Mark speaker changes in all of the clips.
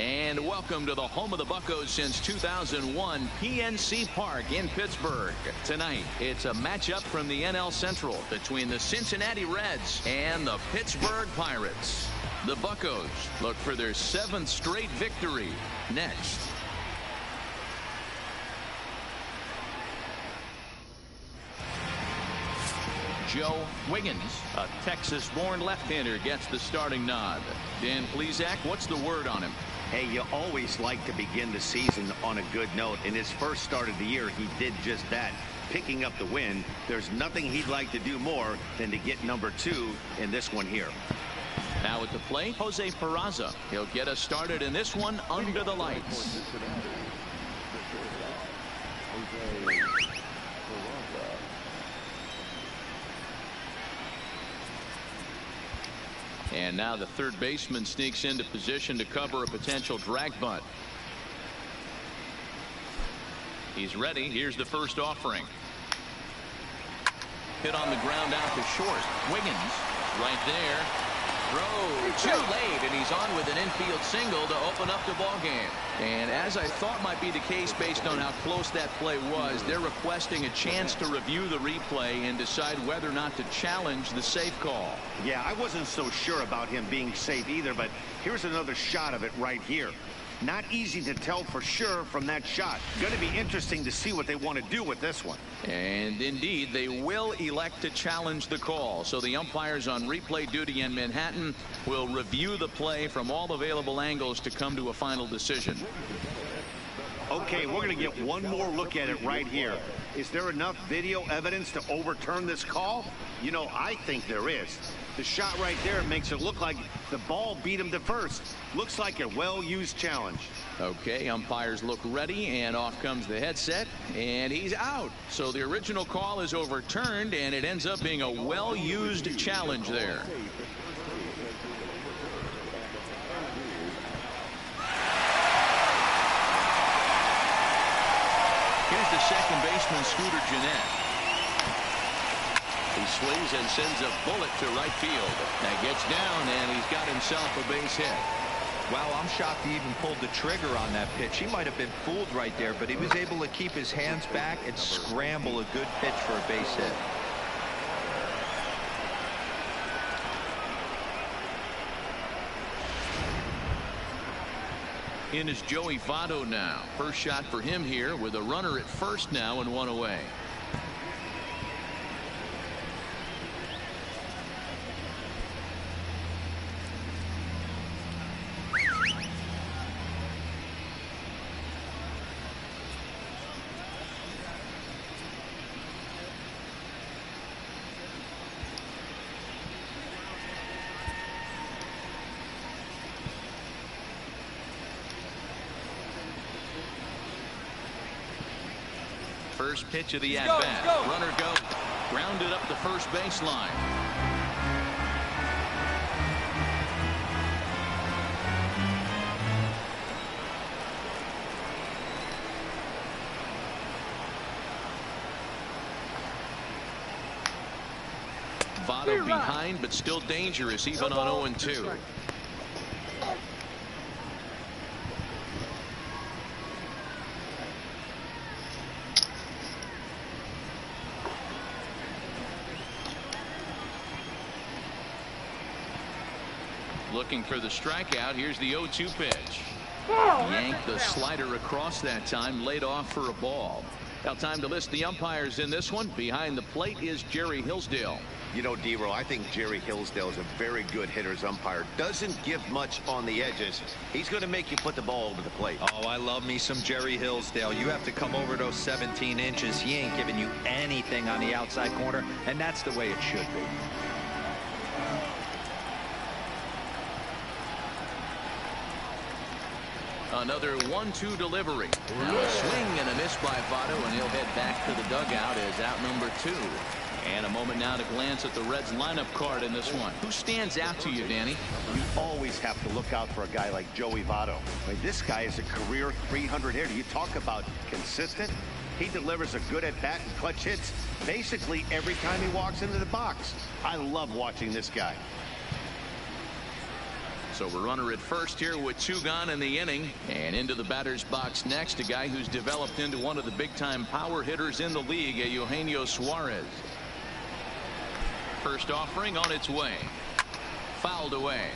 Speaker 1: And welcome to the home of the Buccos since 2001, PNC Park in Pittsburgh. Tonight, it's a matchup from the NL Central between the Cincinnati Reds and the Pittsburgh Pirates. The Buccos look for their 7th straight victory next. Joe Wiggins, a Texas-born left-hander, gets the starting nod. Dan Plesac, what's the word on him?
Speaker 2: Hey, you always like to begin the season on a good note. In his first start of the year, he did just that, picking up the win. There's nothing he'd like to do more than to get number 2 in this one here.
Speaker 1: Now at the plate, Jose Peraza. He'll get us started in this one under the lights. And now the third baseman sneaks into position to cover a potential drag bunt. He's ready. Here's the first offering. Hit on the ground out to short. Wiggins right there. Throw too late, and he's on with an infield single to open up the ball game. And as I thought might be the case based on how close that play was, they're requesting a chance to review the replay and decide whether or not to challenge the safe call.
Speaker 2: Yeah, I wasn't so sure about him being safe either, but here's another shot of it right here. Not easy to tell for sure from that shot. Going to be interesting to see what they want to do with this one.
Speaker 1: And indeed, they will elect to challenge the call. So the umpires on replay duty in Manhattan will review the play from all available angles to come to a final decision.
Speaker 2: Okay, we're going to get one more look at it right here. Is there enough video evidence to overturn this call? You know, I think there is. The shot right there makes it look like the ball beat him to first. Looks like a well-used challenge.
Speaker 1: Okay, umpires look ready, and off comes the headset, and he's out. So the original call is overturned, and it ends up being a well-used challenge there. Here's the second baseman, Scooter Gennett. He swings and sends a bullet to right field. That gets down, and he's got himself a base hit.
Speaker 3: Wow, I'm shocked he even pulled the trigger on that pitch. He might have been fooled right there, but he was able to keep his hands back and scramble a good pitch for a base hit.
Speaker 1: In is Joey Votto now. First shot for him here with a runner at first now and one away. First pitch of the at-bat. Runner go. Grounded up the first baseline. Votto behind, but still dangerous even on 0-2. Looking for the strikeout. Here's the 0-2 pitch. Yanked the slider across that time, laid off for a ball. Now time to list the umpires in this one. Behind the plate is Jerry Hillsdale.
Speaker 2: You know, D-Roll, I think Jerry Hillsdale is a very good hitter's umpire. Doesn't give much on the edges. He's going to make you put the ball over the plate.
Speaker 3: Oh, I love me some Jerry Hillsdale. You have to come over those 17 inches. He ain't giving you anything on the outside corner, and that's the way it should be.
Speaker 1: Another 1-2 delivery. Now a swing and a miss by Votto, and he'll head back to the dugout as out number 2. And a moment now to glance at the Reds lineup card in this one. Who stands out to you, Danny?
Speaker 2: You always have to look out for a guy like Joey Votto. I mean, this guy is a career 300 hitter. You talk about consistent. He delivers a good at-bat and clutch hits basically every time he walks into the box. I love watching this guy.
Speaker 1: So we're runner at first here with 2 gone in the inning. And into the batter's box next, a guy who's developed into one of the big-time power hitters in the league, Eugenio Suarez. First offering on its way. Fouled away.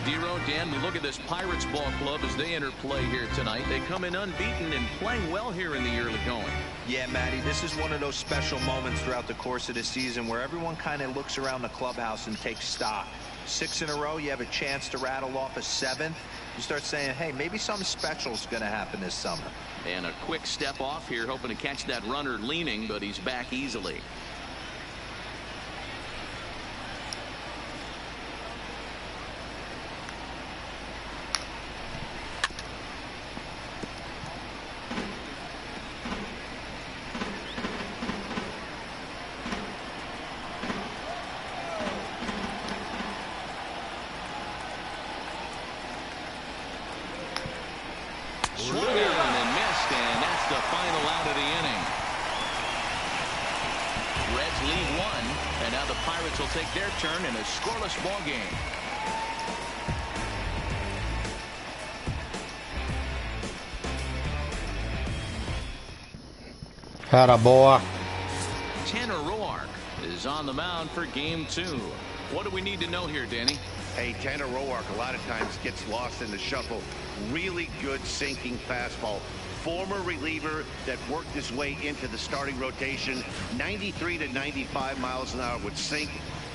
Speaker 1: D-Row, Dan, we look at this Pirates ball club as they enter play here tonight. They come in unbeaten and playing well here in the early going.
Speaker 3: Yeah, Matty, this is one of those special moments throughout the course of the season where everyone kind of looks around the clubhouse and takes stock. 6 in a row, you have a chance to rattle off a 7th. You start saying, hey, maybe something special is going to happen this summer.
Speaker 1: And a quick step off here, hoping to catch that runner leaning, but he's back easily. Swung on and missed, and that's the final out of the inning. Reds lead 1, and now the Pirates will take their turn in a scoreless ball game.
Speaker 4: Atta boy.
Speaker 1: Tanner Roark is on the mound for game 2. What do we need to know here, Danny?
Speaker 2: Hey, Tanner Roark a lot of times gets lost in the shuffle. Really good sinking fastball. Former reliever that worked his way into the starting rotation. 93 to 95 miles an hour would sink.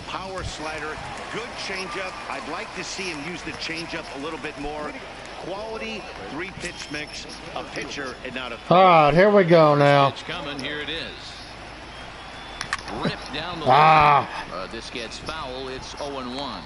Speaker 2: Power slider, good changeup. I'd like to see him use the changeup a little bit more. Quality 3-pitch mix, a pitcher and not a.
Speaker 4: All right, here we go now.
Speaker 1: Pitch coming, here it is. Ripped down the line. This gets foul. It's 0-1.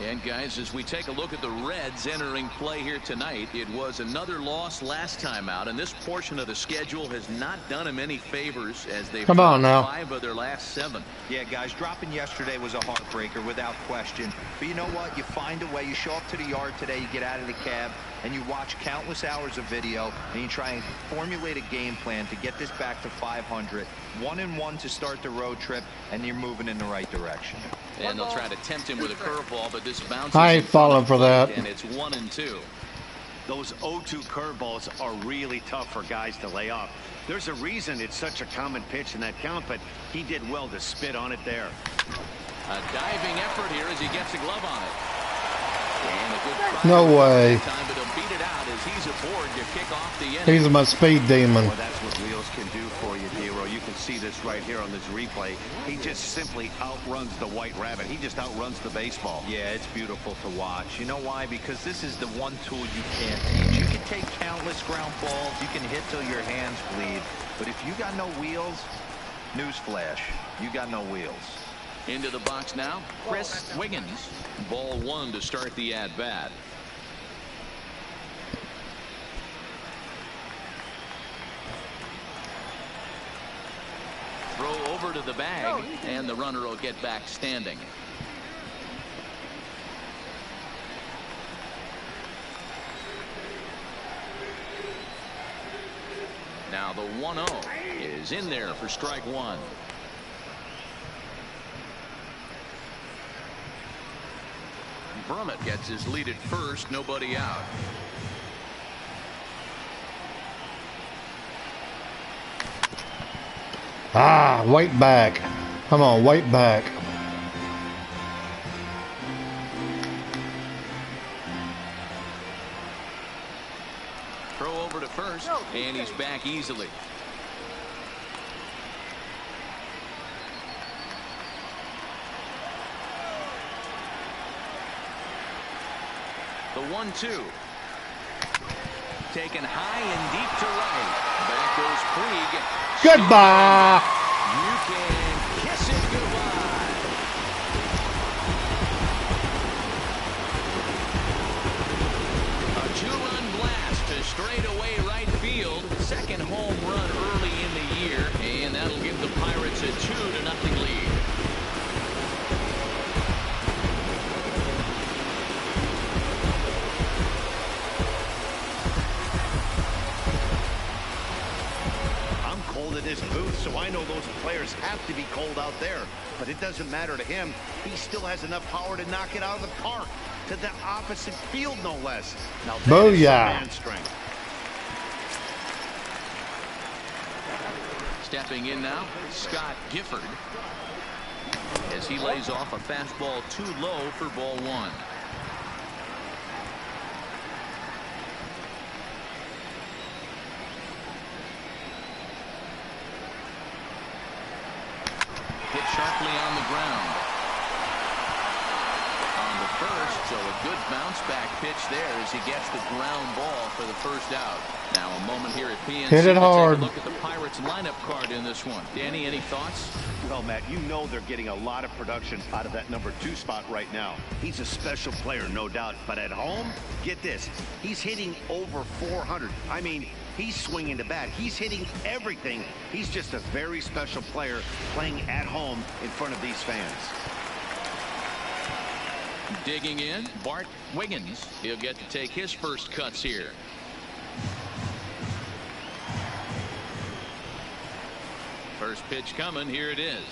Speaker 1: And guys, as we take a look at the Reds entering play here tonight, it was another loss last time out, and this portion of the schedule has not done them any favors as they've
Speaker 4: Come on now.
Speaker 1: 5 of their last 7.
Speaker 3: Yeah, guys, dropping yesterday was a heartbreaker without question. But you know what? You find a way. You show up to the yard today, you get out of the cab, and you watch countless hours of video, and you try and formulate a game plan to get this back to 500. 1-1 to start the road trip, and you're moving in the right direction.
Speaker 1: And they'll try to tempt him with a curveball, but this bounces.
Speaker 4: I ain't falling for that.
Speaker 1: And it's 1-2.
Speaker 2: Those 0-2 curveballs are really tough for guys to lay off. There's a reason it's such a common pitch in that count, but he did well to spit on it there.
Speaker 1: A diving effort here as he gets a glove on it. And a good try.
Speaker 4: No way.
Speaker 1: Time, but he'll beat it out as he's aboard to kick off the inning.
Speaker 4: He's my speed demon.
Speaker 2: Well, that's what wheels can do for you, D-Row. You can see this right here on this replay. He just simply outruns the White Rabbit. He just outruns the baseball.
Speaker 3: Yeah, it's beautiful to watch. You know why? Because this is the one tool you can't teach. You can take countless ground balls. You can hit till your hands bleed. But if you got no wheels, newsflash, you got no wheels.
Speaker 1: Into the box now, Chris Wiggins. Ball 1 to start the at-bat. Throw over to the bag, and the runner will get back standing. Now the 1-0 is in there for strike 1. Brummett gets his lead at first, nobody out.
Speaker 4: Wait back. Come on, wait back.
Speaker 1: Throw over to first, and he's back easily. The 1-2. Taken high and deep to right. Back goes Puig.
Speaker 4: Goodbye.
Speaker 1: You can kiss it goodbye. A 2-run blast to straightaway right field. Second home run early in the year, and that'll give the Pirates a 2-0 lead.
Speaker 2: In this booth, so I know those players have to be cold out there, but it doesn't matter to him. He still has enough power to knock it out of the park. to the opposite field, no less. Now that
Speaker 4: Booyah.
Speaker 2: is some man strength.
Speaker 1: Stepping in now, Scott Gifford, as he lays off a fastball too low for ball one. Hit sharply on the ground. On the first, so a good bounce back pitch there as he gets the ground ball for the first out. Now a moment here at PNC.
Speaker 4: Hit it hard.
Speaker 1: Take a look at the Pirates lineup card in this one. Danny, any thoughts?
Speaker 2: Well, Matt, you know they're getting a lot of production out of that number 2 spot right now. He's a special player, no doubt. But at home, get this, he's hitting over 400. I mean, he's swinging the bat. He's hitting everything. He's just a very special player playing at home in front of these fans.
Speaker 1: Digging in, Bart Wiggins. He'll get to take his first cuts here. First pitch coming. Here it is.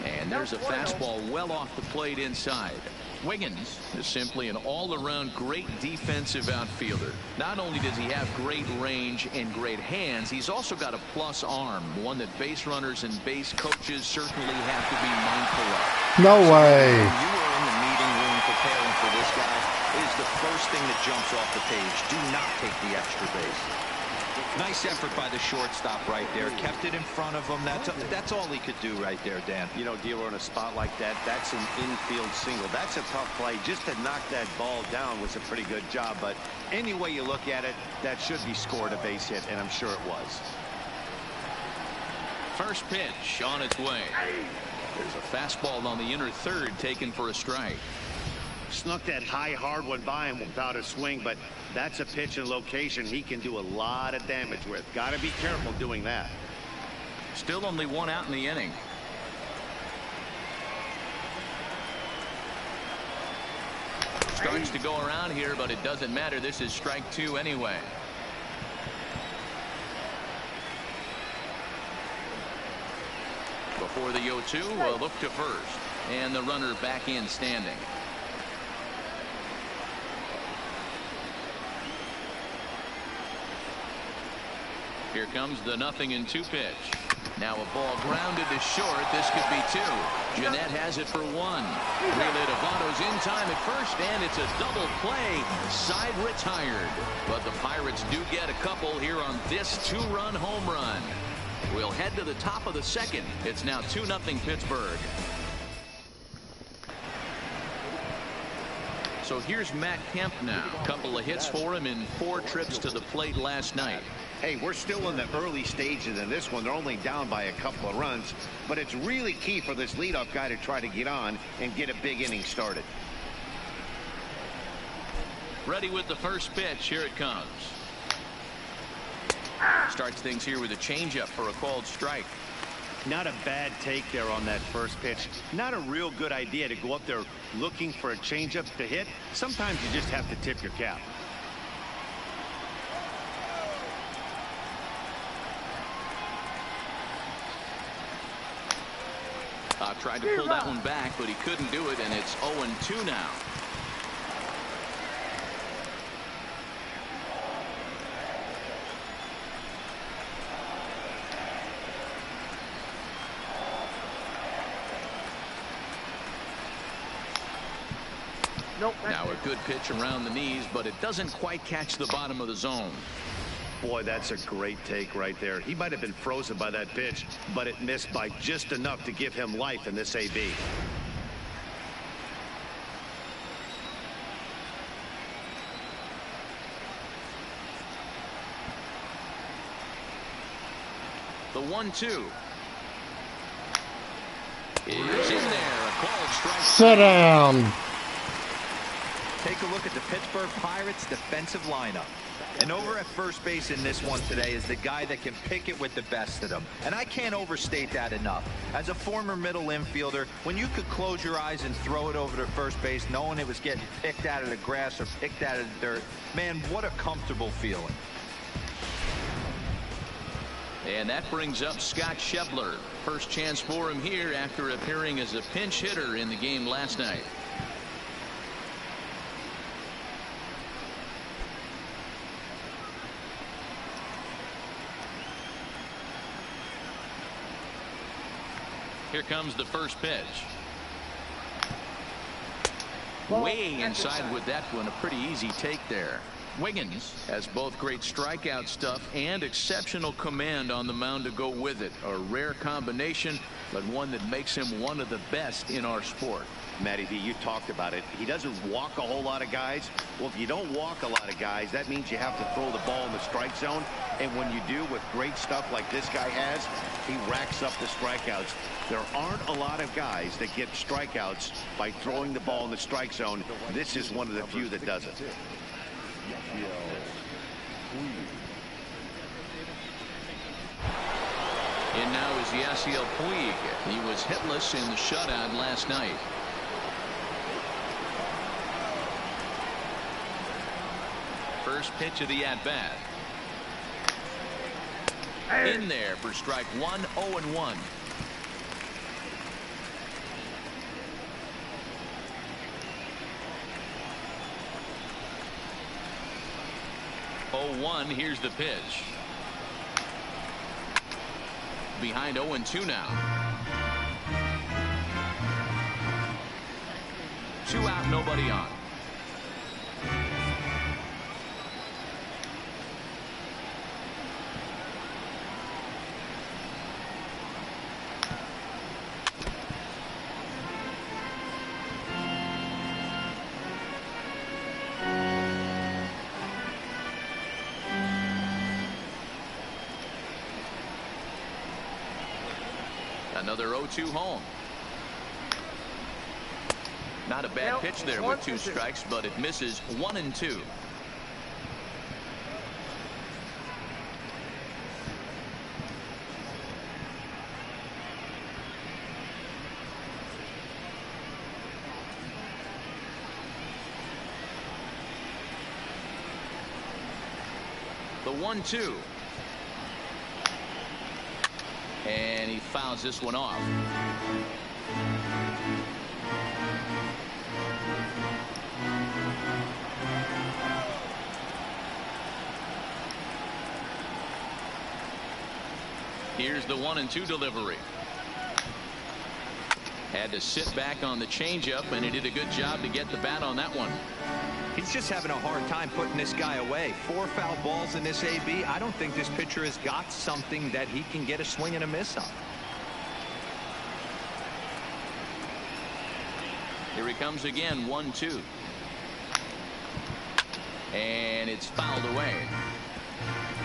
Speaker 1: And there's a fastball well off the plate inside. Wiggins is simply an all-around great defensive outfielder. Not only does he have great range and great hands, he's also got a plus arm, one that base runners and base coaches certainly have to be mindful of.
Speaker 4: No way.
Speaker 3: When you are in the meeting room preparing for this guy, it is the first thing that jumps off the page. Do not take the extra base. Nice effort by the shortstop right there. Kept it in front of him. That's all he could do right there, Dan.
Speaker 2: You know, dealer in a spot like that, that's an infield single. That's a tough play. Just to knock that ball down was a pretty good job. But any way you look at it, that should be scored a base hit, and I'm sure it was.
Speaker 1: First pitch on its way. There's a fastball on the inner third taken for a strike.
Speaker 2: Snuck that high hard one by him without a swing, but that's a pitch and location he can do a lot of damage with. Got to be careful doing that.
Speaker 1: Still only one out in the inning. Starts to go around here, but it doesn't matter. This is strike 2 anyway. Before the 0-2, a look to first, and the runner back in standing. Here comes the 0-2 pitch. Now a ball grounded to short. This could be 2. Jeanette has it for 1. Relay to Votto's in time at first, and it's a double play. Side retired. But the Pirates do get a couple here on this 2-run home run. We'll head to the top of the second. It's now 2-0 Pittsburgh. So here's Matt Kemp now. Couple of hits for him in 4 trips to the plate last night.
Speaker 2: Hey, we're still in the early stages in this one. They're only down by a couple of runs, but it's really key for this leadoff guy to try to get on and get a big inning started.
Speaker 1: Ready with the first pitch. Here it comes. Starts things here with a changeup for a called strike.
Speaker 2: Not a bad take there on that first pitch. Not a real good idea to go up there looking for a changeup to hit. Sometimes you just have to tip your cap.
Speaker 1: Tried to pull that one back, but he couldn't do it, and it's 0-2 now. Now a good pitch around the knees, but it doesn't quite catch the bottom of the zone.
Speaker 2: Boy, that's a great take right there. He might have been frozen by that pitch, but it missed by just enough to give him life in this AB.
Speaker 1: The 1-2 is in there. A called strike.
Speaker 4: Sit down.
Speaker 3: Take a look at the Pittsburgh Pirates defensive lineup. And over at first base in this one today is the guy that can pick it with the best of them. And I can't overstate that enough. As a former middle infielder, when you could close your eyes and throw it over to first base knowing it was getting picked out of the grass or picked out of the dirt, man, what a comfortable feeling.
Speaker 1: And that brings up Scott Schebler. First chance for him here after appearing as a pinch hitter in the game last night. Here comes the first pitch. Way inside with that one. A pretty easy take there. Wiggins has both great strikeout stuff and exceptional command on the mound to go with it. A rare combination, but one that makes him one of the best in our sport.
Speaker 2: Matty V, you talked about it. He doesn't walk a whole lot of guys. Well, if you don't walk a lot of guys, that means you have to throw the ball in the strike zone. And when you do, with great stuff like this guy has, he racks up the strikeouts. There aren't a lot of guys that get strikeouts by throwing the ball in the strike zone. This is one of the few that does it.
Speaker 1: And now is Yasiel Puig. He was hitless in the shutout last night. First pitch of the at-bat. In there for strike one. 0-1. Here's the pitch. Behind 0-2 now. 2 out, nobody on. Another 0-2 home. Not a bad pitch there with 2 strikes, but it misses. 1-2. The 1-2. And he fouls this one off. Here's the 1-2 delivery. Had to sit back on the changeup, and he did a good job to get the bat on that one.
Speaker 3: He's just having a hard time putting this guy away. 4 foul balls in this AB. I don't think this pitcher has got something that he can get a swing and a miss on.
Speaker 1: Here he comes again. 1-2. And it's fouled away.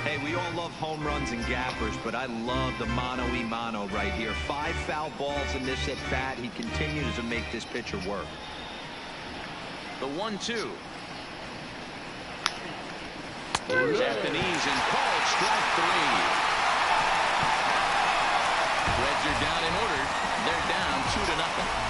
Speaker 3: Hey, we all love home runs and gappers, but I love the mano-y-mano right here. 5 foul balls in this at-bat. He continues to make this pitcher work.
Speaker 1: The 1-2. Here's at the knees and called strike 3. Reds are down and ordered. They're down 2-0.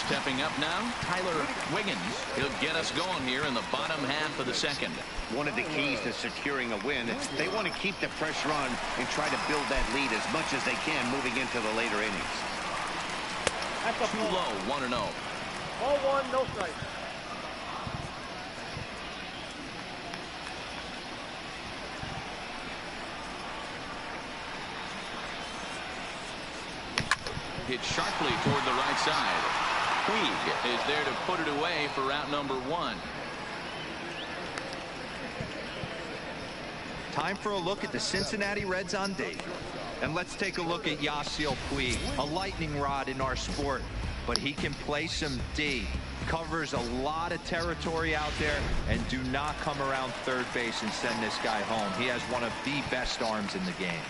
Speaker 1: Stepping up now, Tyler Wiggins. He'll get us going here in the bottom half of the second.
Speaker 2: One of the keys to securing a win, they want to keep the pressure on and try to build that lead as much as they can moving into the later innings.
Speaker 1: Too low, 1-0.
Speaker 5: 0-1, no strike.
Speaker 1: Hit sharply toward the right side. Puig is there to put it away for out number 1.
Speaker 3: Time for a look at the Cincinnati Reds on D. And let's take a look at Yasiel Puig, a lightning rod in our sport, but he can play some D. Covers a lot of territory out there, and do not come around third base and send this guy home. He has one of the best arms in the game.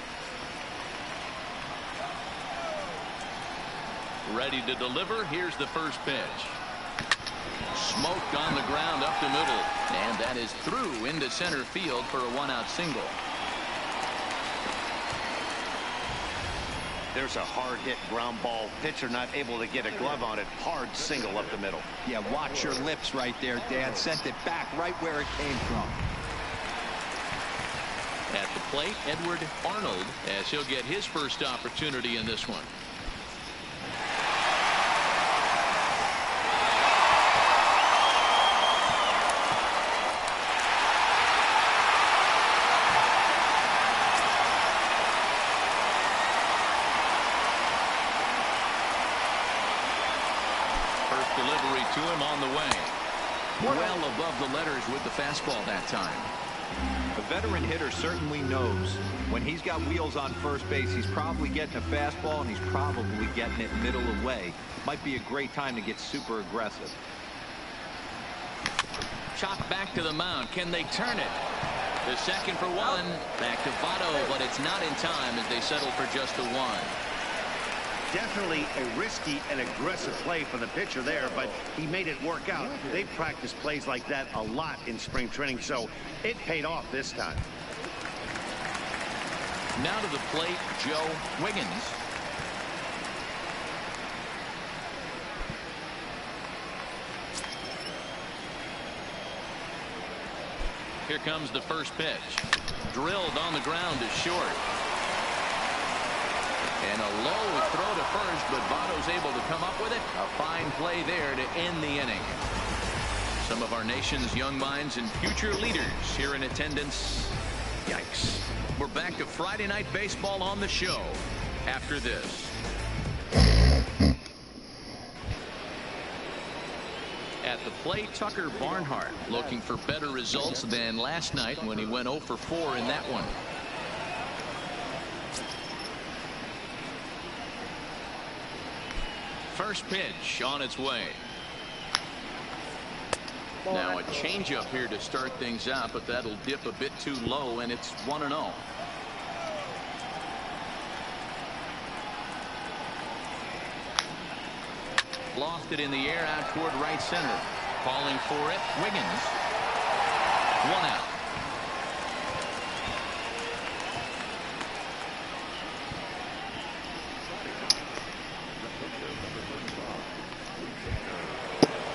Speaker 1: Ready to deliver. Here's the first pitch. Smoked on the ground up the middle, and that is through into center field for a 1-out single.
Speaker 2: There's a hard hit ground ball. Pitcher not able to get a glove on it. Hard single up the middle.
Speaker 3: Yeah, watch your lips right there, Dan. Sent it back right where it came from.
Speaker 1: At the plate, Edward Arnold, as he'll get his first opportunity in this one. on the way. Well above the letters with the fastball that time.
Speaker 3: A veteran hitter certainly knows when he's got wheels on first base, he's probably getting a fastball and he's probably getting it middle away. Might be a great time to get super aggressive.
Speaker 1: Chopped back to the mound. Can they turn it? The second for one. Back to Votto, but it's not in time as they settle for just the one.
Speaker 2: Definitely a risky and aggressive play for the pitcher there, but he made it work out. They practice plays like that a lot in spring training, so it paid off this time.
Speaker 1: Now to the plate, Joe Wiggins. Here comes the first pitch. Drilled on the ground to short. And a low throw to first, but Votto's able to come up with it. A fine play there to end the inning. Some of our nation's young minds and future leaders here in attendance. Yikes. We're back to Friday Night Baseball on the show after this. At the plate, Tucker Barnhart looking for better results than last night when he went 0 for 4 in that one. First pitch on its way. Now a changeup here to start things out, but that'll dip a bit too low, and it's 1-0. Lofted in the air out toward right center. Calling for it, Wiggins. 1 out.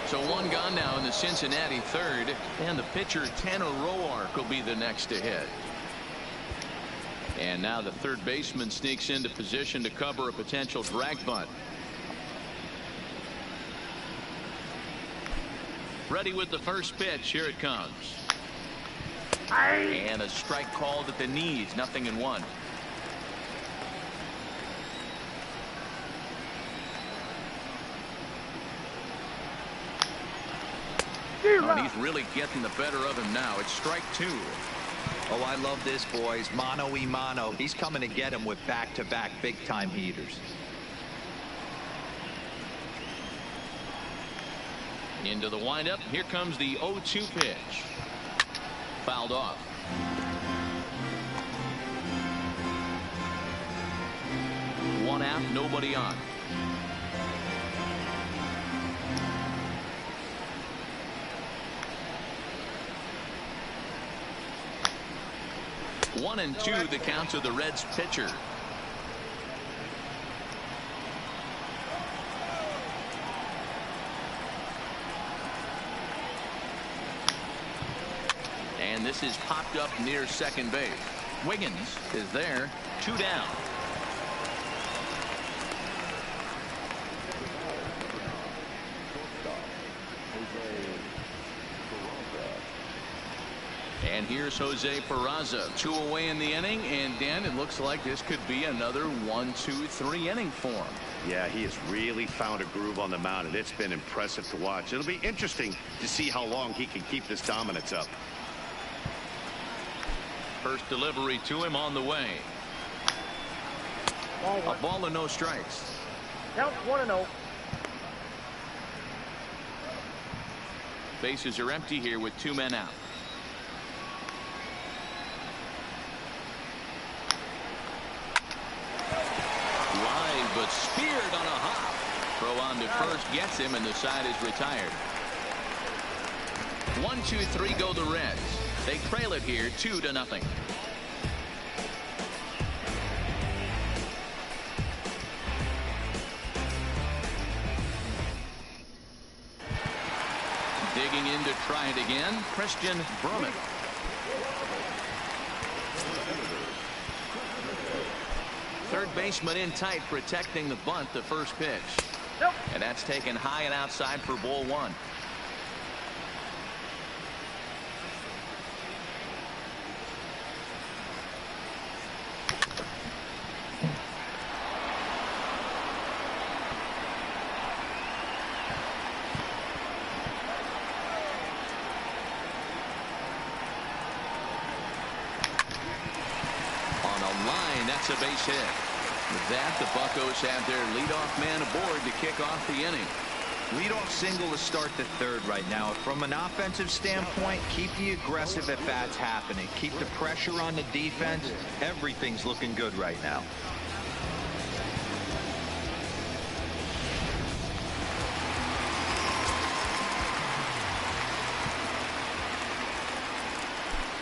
Speaker 1: So one gone now in the Cincinnati third, and the pitcher Tanner Roark will be the next to hit. And now the third baseman sneaks into position to cover a potential drag bunt. Ready with the first pitch. Here it comes. And a strike called at the knees. 0-1. And he's really getting the better of him now. It's strike 2.
Speaker 3: Oh, I love this, boys. Mano-y-mano. He's coming to get him with back-to-back big-time heaters.
Speaker 1: Into the windup. Here comes the 0-2 pitch. Fouled off. One out, nobody on. One and 2 the count to the Reds pitcher. And this is popped up near second base. Wiggins is there. 2 down. And here's Jose Peraza. 2 away in the inning, and Dan, it looks like this could be another 1-2-3 inning for him.
Speaker 2: Yeah, he has really found a groove on the mound, and it's been impressive to watch. It'll be interesting to see how long he can keep this dominance up.
Speaker 1: First delivery to him on the way. A ball and no strikes.
Speaker 5: Count 1-0.
Speaker 1: Bases are empty here with 2 men out. Line, but speared on a hop. Throw on to first gets him, and the side is retired. 1-2-3 go the Reds. They trail it here 2-0. Digging in to try it again, Christian Brummett. Third baseman in tight, protecting the bunt, the first pitch.
Speaker 5: Nope.
Speaker 1: And that's taken high and outside for ball 1. That's a base hit. With that, the Buccos have their leadoff man aboard to kick off the inning.
Speaker 3: Leadoff single to start the third right now. From an offensive standpoint, keep the aggressive at bats happening. Keep the pressure on the defense. Everything's looking good right now.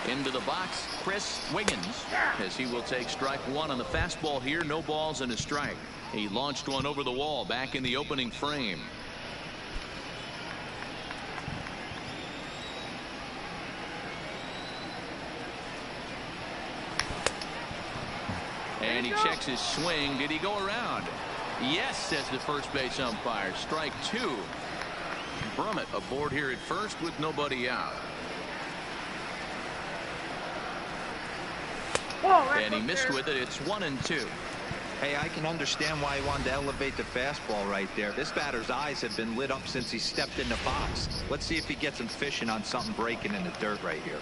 Speaker 1: Into the box, Chris Wiggins, as he will take strike one on the fastball here. No balls and a strike. He launched one over the wall back in the opening frame. And he checks his swing. Did he go around? Yes, says the first base umpire. Strike two. Brummett aboard here at first with nobody out. And he missed with it. It's 1-2.
Speaker 3: Hey, I can understand why he wanted to elevate the fastball right there. This batter's eyes have been lit up since he stepped in the box. Let's see if he gets him fishing on something breaking in the dirt right here.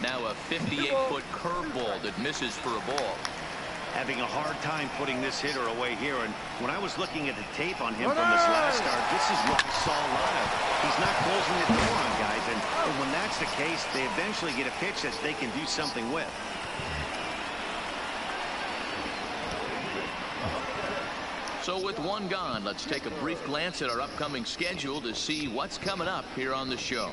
Speaker 1: Now a 58-foot curveball that misses for a ball.
Speaker 2: Having a hard time putting this hitter away here, and when I was looking at the tape on him from his last start, this is what I saw a lot of. He's not closing the door on guys, and when that's the case, they eventually get a pitch that they can do something with.
Speaker 1: So with one gone, let's take a brief glance at our upcoming schedule to see what's coming up here on the show.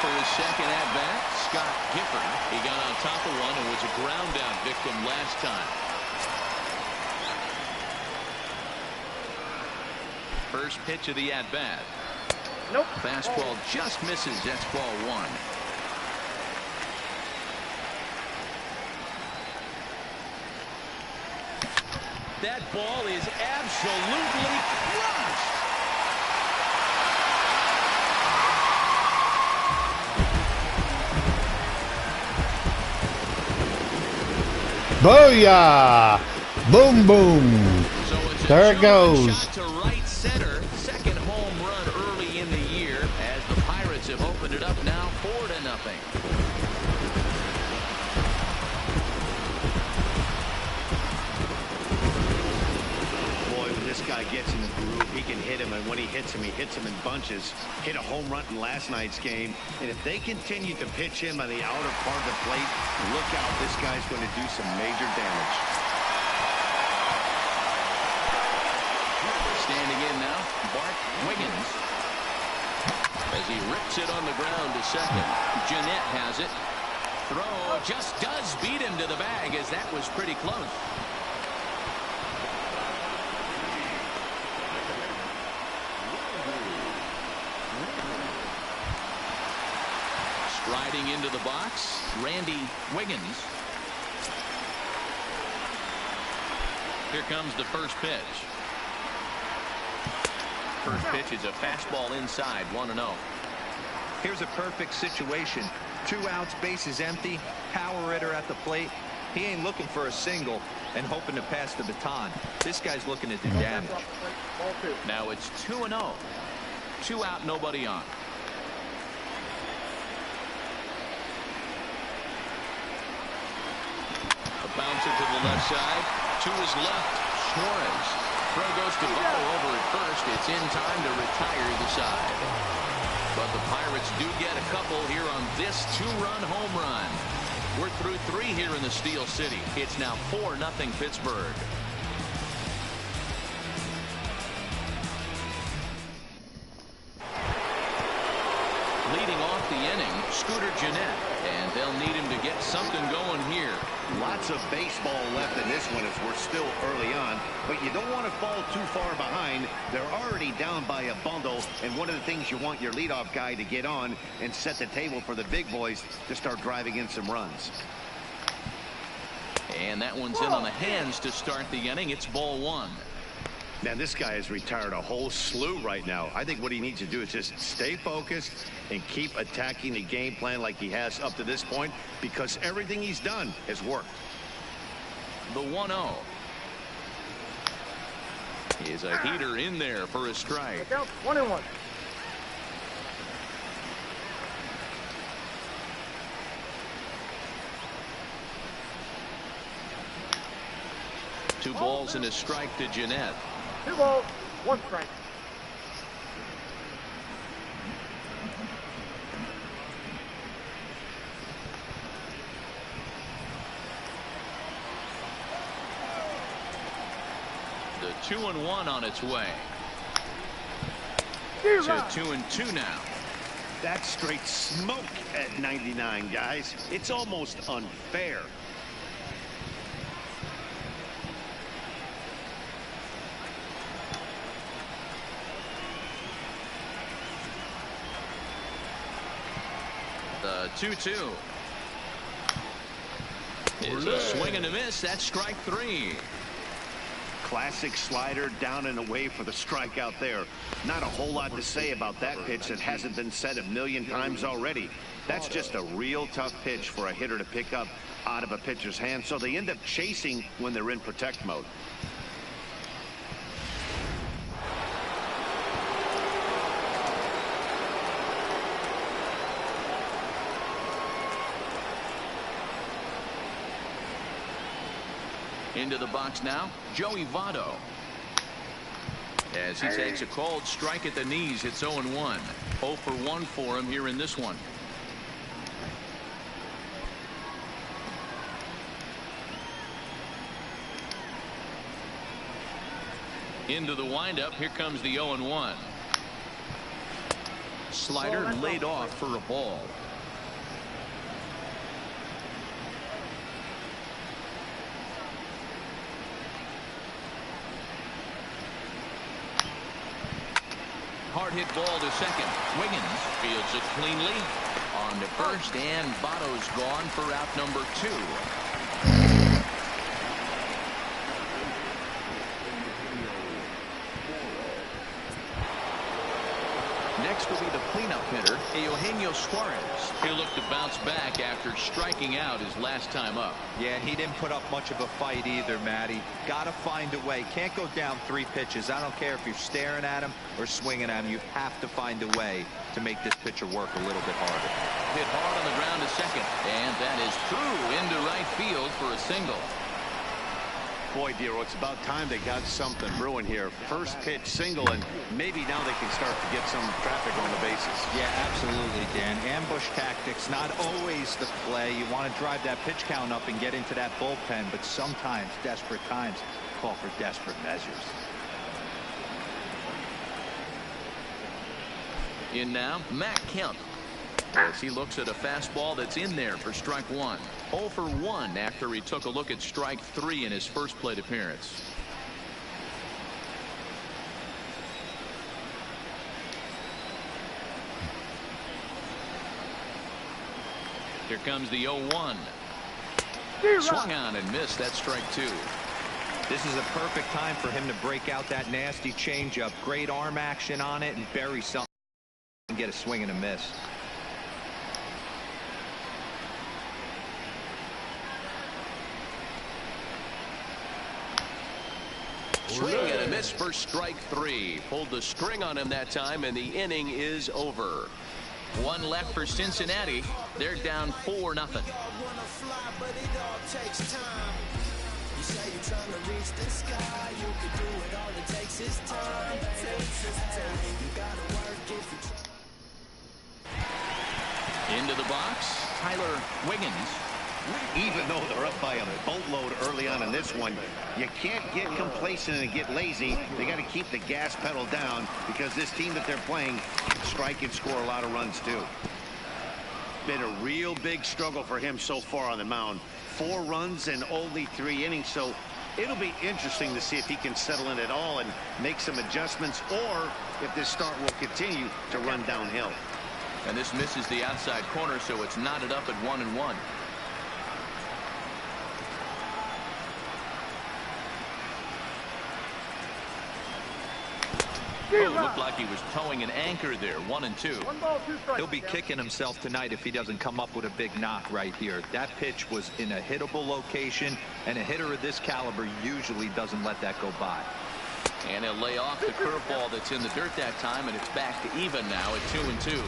Speaker 1: For his second at bat, Scott Gifford. He got on top of one and was a ground out victim last time. First pitch of the at bat.
Speaker 5: Nope.
Speaker 1: Fastball just misses. That's ball one. That ball is absolutely crushed.
Speaker 4: Booyah! Boom, boom.
Speaker 1: So
Speaker 4: there it goes.
Speaker 1: Shot to right center. Second home run early in the year as the Pirates have opened it up now 4-0.
Speaker 2: Boy, when this guy gets in the groove, he can hit him, and when he hits him in bunches. Hit a home run in last night's game, and if they continue to pitch him on the outer part of the plate, look out, this guy's going to do some major damage.
Speaker 1: Standing in now, Bart Wiggins. As he rips it on the ground to second. Jeanette has it. Throw just does beat him to the bag, as that was pretty close. Striding into the box, Randy Wiggins. Here comes the first pitch. First pitch is a fastball inside, 1-0.
Speaker 3: Here's a perfect situation. 2 outs, bases empty, power hitter at the plate. He ain't looking for a single and hoping to pass the baton. This guy's looking to do damage.
Speaker 1: Now it's 2-0. 2 out, nobody on. Bouncer to the left side. To his left. Suarez. Throw goes to Barrow over at first. It's in time to retire the side. But the Pirates do get a couple here on this 2-run home run. We're through 3 here in the Steel City. It's now 4-0 Pittsburgh. Leading off the inning, Scooter Jeanette, and they'll need him to get something going here.
Speaker 2: Lots of baseball left in this one as we're still early on, but you don't want to fall too far behind. They're already down by a bundle, and one of the things you want your leadoff guy to get on and set the table for the big boys to start driving in some runs.
Speaker 1: And that one's in on the hands to start the inning. It's ball one.
Speaker 2: Now, this guy has retired a whole slew right now. I think what he needs to do is just stay focused and keep attacking the game plan like he has up to this point, because everything he's done has worked.
Speaker 1: The 1-0 is a heater in there for a strike.
Speaker 5: Look out, 1-1.
Speaker 1: Two balls and a strike to Jeanette.
Speaker 5: 2 balls, 1 strike.
Speaker 1: The 2-1 on its way. To 2-2 now.
Speaker 2: That's straight smoke at 99, guys. It's almost unfair.
Speaker 1: The 2-2 is a swing and a miss. That's strike 3.
Speaker 2: Classic slider down and away for the strikeout there. Not a whole lot to say about that pitch that hasn't been said a million times already. That's just a real tough pitch for a hitter to pick up out of a pitcher's hand, so they end up chasing when they're in protect mode.
Speaker 1: Into the box now, Joey Votto. As he takes a cold strike at the knees, it's 0-1. 0 for 1 for him here in this one. Into the windup, here comes the 0-1. Slider laid off for a ball. Hard hit ball to second. Wiggins fields it cleanly on to first, and Votto's gone for out number 2. Next will be the cleanup hitter, Eugenio Suarez. He'll look to bounce back after striking out his last time up.
Speaker 3: Yeah, he didn't put up much of a fight either, Matty. Got to find a way. Can't go down 3 pitches. I don't care if you're staring at him or swinging at him. You have to find a way to make this pitcher work a little bit harder.
Speaker 1: Hit hard on the ground to second, and that is true into right field for a single.
Speaker 2: Boy, Dero, it's about time they got something brewing here. First pitch single, and maybe now they can start to get some traffic on the bases.
Speaker 3: Yeah, absolutely, Dan. Ambush tactics, not always the play. You want to drive that pitch count up and get into that bullpen, but sometimes desperate times call for desperate measures.
Speaker 1: In now, Matt Kemp, as he looks at a fastball that's in there for strike 1. 0 for 1 after he took a look at strike 3 in his first plate appearance. Here comes the 0-1. Swung on and missed. That's strike 2.
Speaker 3: This is a perfect time for him to break out that nasty changeup. Great arm action on it and bury something and get a swing and a miss.
Speaker 1: Swing and a miss for strike 3. Pulled the string on him that time, and the inning is over. 1 left for Cincinnati. They're down 4-0. Into the box, Tyler Wiggins.
Speaker 2: Even though they're up by a boatload early on in this one, you can't get complacent and get lazy. They got to keep the gas pedal down because this team that they're playing can strike and score a lot of runs too. Been a real big struggle for him so far on the mound. 4 runs in only 3 innings, so it'll be interesting to see if he can settle in at all and make some adjustments, or if this start will continue to run downhill.
Speaker 1: And this misses the outside corner, so it's knotted up at 1-1. looked like he was towing an anchor there. 1-2.
Speaker 5: 1 ball, 2 strikes.
Speaker 3: He'll be kicking himself tonight if he doesn't come up with a big knock right here. That pitch was in a hittable location, and a hitter of this caliber usually doesn't let that go by.
Speaker 1: And he'll lay off the curveball that's in the dirt that time, and it's back to even now at 2-2.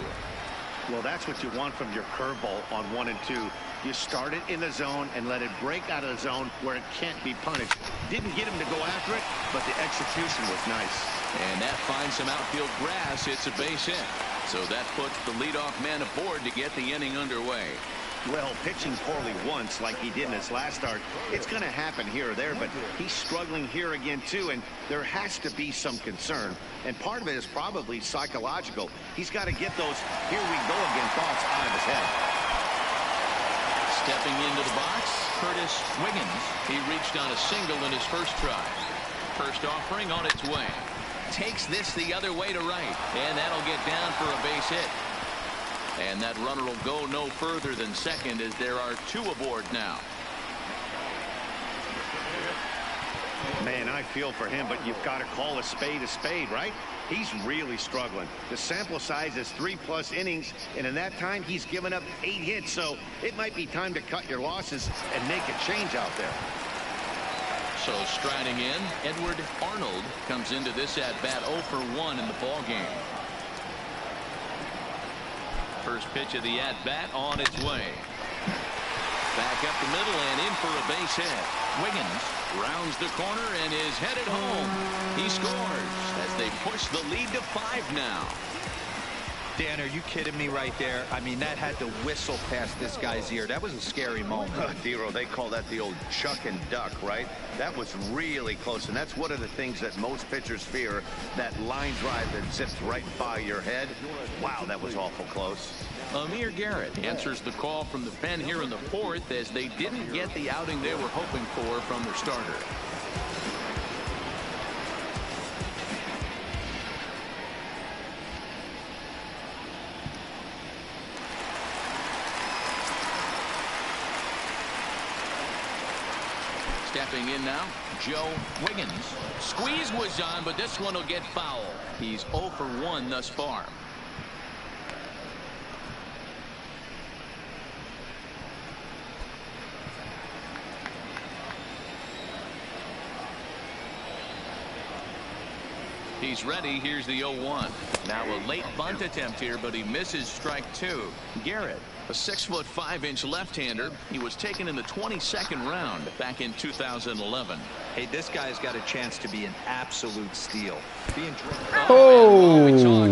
Speaker 2: Well, that's what you want from your curveball on 1 and 2. You start it in the zone and let it break out of the zone where it can't be punished. Didn't get him to go after it, but the execution was nice.
Speaker 1: And that finds some outfield grass. It's a base hit. So that puts the leadoff man aboard to get the inning underway.
Speaker 2: Well, pitching poorly once like he did in his last start, it's going to happen here or there, but he's struggling here again too, and there has to be some concern. And part of it is probably psychological. He's got to get those here we go again thoughts out of his head.
Speaker 1: Stepping into the box, Curtis Wiggins. He reached on a single in his first try. First offering on its way. Takes this the other way to right, and that'll get down for a base hit. And that runner will go no further than second as there are 2 aboard now.
Speaker 2: Man, I feel for him, but you've got to call a spade, right? He's really struggling. The sample size is 3+ innings, and in that time he's given up 8 hits, so it might be time to cut your losses and make a change out there.
Speaker 1: So striding in, Edward Arnold comes into this at bat 0 for 1 in the ball game. First pitch of the at-bat on its way. Back up the middle and in for a base hit. Wiggins rounds the corner and is headed home. He scores as they push the lead to 5 now.
Speaker 3: Dan, are you kidding me right there? I mean, that had to whistle past this guy's ear. That was a scary moment.
Speaker 2: Dero, they call that the old chuck and duck, right? That was really close, and that's one of the things that most pitchers fear, that line drive that zips right by your head. Wow, that was awful close.
Speaker 1: Amir Garrett answers the call from the pen here in the 4th as they didn't get the outing they were hoping for from their starter. Stepping in now, Joe Wiggins. Squeeze was on, but this one will get foul. He's 0 for 1 thus far. He's ready. Here's the 0-1. Now a late bunt attempt here, but he misses strike 2. Garrett, a 6'5" left-hander. He was taken in the 22nd round back in 2011.
Speaker 3: Hey, this guy's got a chance to be an absolute steal.
Speaker 4: Oh,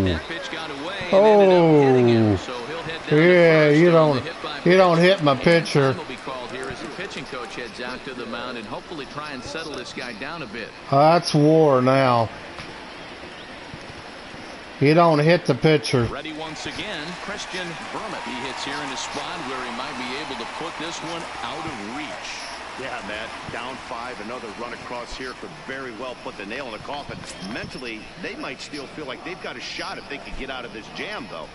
Speaker 1: that pitch got away and ended up hitting him, so he'll head down
Speaker 4: yeah,
Speaker 1: to first.
Speaker 4: you don't hit my pitcher.
Speaker 1: Will be called here as the pitching coach heads out to the mound and hopefully try and settle this guy down a bit.
Speaker 4: That's war now. You don't hit the pitcher.
Speaker 1: Ready once again, Christian Brummett. He hits here in a spot where he might be able to put this one out of reach.
Speaker 2: Yeah, Matt, down 5, another run across here could very well put the nail in the coffin. Mentally, they might still feel like they've got a shot if they could get out of this jam, though.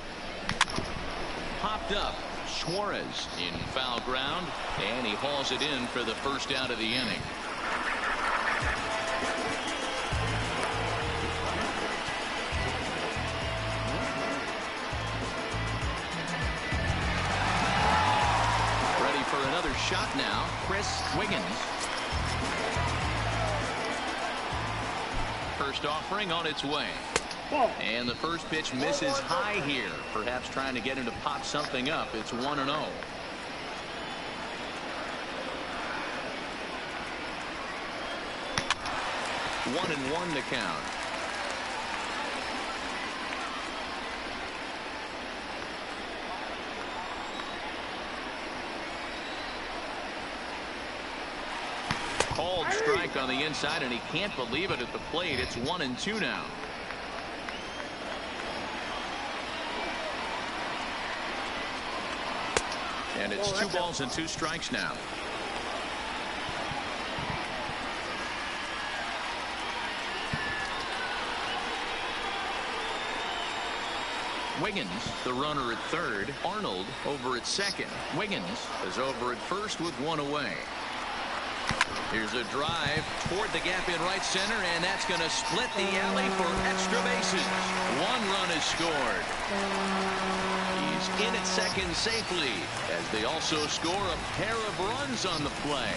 Speaker 1: Popped up. Suarez in foul ground, and he hauls it in for the first out of the inning. Shot now, Chris Wiggins. First offering on its way. And the first pitch misses high here. Perhaps trying to get him to pop something up. It's 1-0. 1-1 to count. Called strike on the inside, and he can't believe it at the plate. It's 1-2 now. And it's 2 balls and 2 strikes now. Wiggins, the runner at third. Arnold over at second. Wiggins is over at first with 1 away. Here's a drive toward the gap in right center, and that's going to split the alley for extra bases. 1 run is scored. He's in at second safely, as they also score a pair of runs on the play.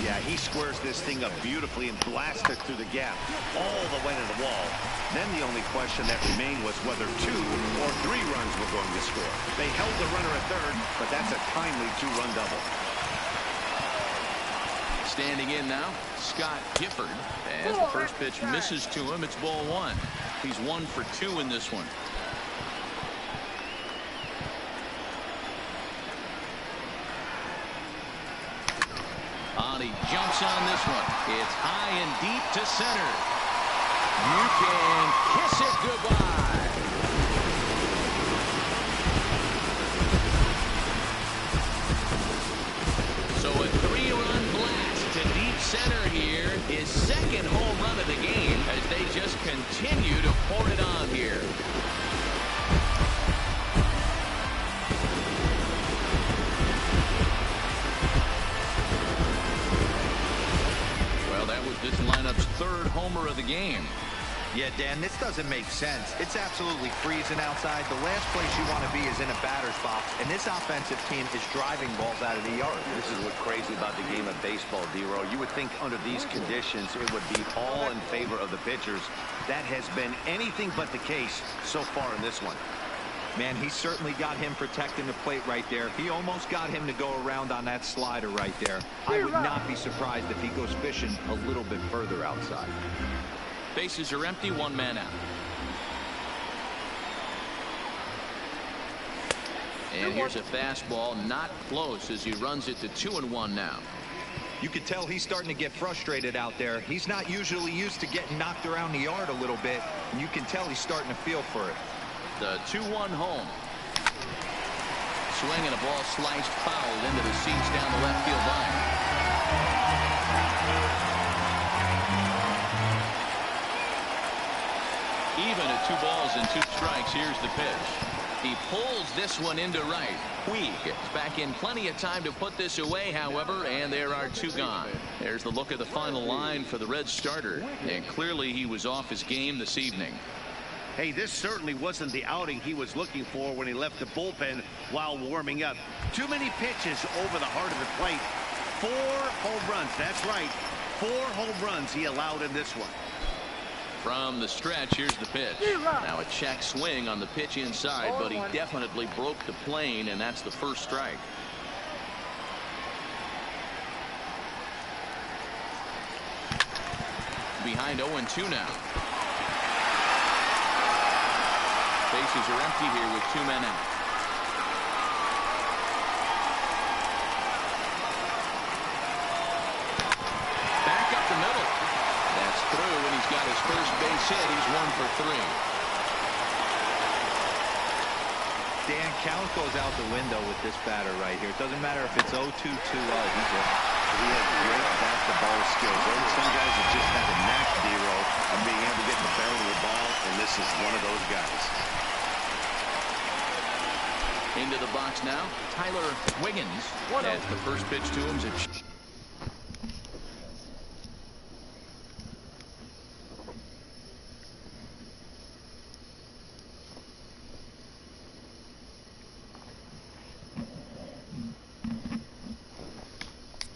Speaker 2: Yeah, he squares this thing up beautifully and blasts it through the gap all the way to the wall. Then the only question that remained was whether 2 or 3 runs were going to score. They held the runner at third, but that's a timely 2-run double.
Speaker 1: Standing in now, Scott Gifford. As the first pitch misses to him, it's ball 1. He's 1 for 2 in this one. He jumps on this one. It's high and deep to center. You can kiss it goodbye. So a 3-run blast to deep center here. His second home run of the game as they just continue to pour it on here. This lineup's 3rd homer of the game.
Speaker 3: Yeah, Dan, this doesn't make sense. It's absolutely freezing outside. The last place you want to be is in a batter's box, and this offensive team is driving balls out of the yard.
Speaker 2: This is what's crazy about the game of baseball, D-Row. You would think under these conditions it would be all in favor of the pitchers. That has been anything but the case so far in this one.
Speaker 3: Man, he certainly got him protecting the plate right there. He almost got him to go around on that slider right there. I would not be surprised if he goes fishing a little bit further outside.
Speaker 1: Bases are empty, 1 man out. And here's a fastball, not close, as he runs it to 2-1 now.
Speaker 3: You could tell he's starting to get frustrated out there. He's not usually used to getting knocked around the yard a little bit, and you can tell he's starting to feel for it.
Speaker 1: The 2-1 home. Swing and a ball sliced foul into the seats down the left field line. Even at 2 balls and 2 strikes, here's the pitch. He pulls this one into right. Puig gets back in plenty of time to put this away, however, and there are 2 gone. There's the look at the final line for the Reds starter, and clearly he was off his game this evening.
Speaker 2: Hey, this certainly wasn't the outing he was looking for when he left the bullpen while warming up. Too many pitches over the heart of the plate. 4 home runs. That's right. 4 home runs he allowed in this one.
Speaker 1: From the stretch, here's the pitch. Now a check swing on the pitch inside, but he definitely broke the plane, and that's the first strike. Behind 0-2 now. Bases are empty here with 2 men out. Back up the middle. That's through, and he's got his first base hit. He's 1 for 3.
Speaker 3: Dan, count goes out the window with this batter right here. It doesn't matter if it's 0-2, 2-0. He's in.
Speaker 2: He has great basketball skills. Some guys have just had a knack, D-Row, of being able to get in the barrel of the ball, and this is one of those guys.
Speaker 1: Into the box now, Tyler Wiggins. That's the first pitch to him.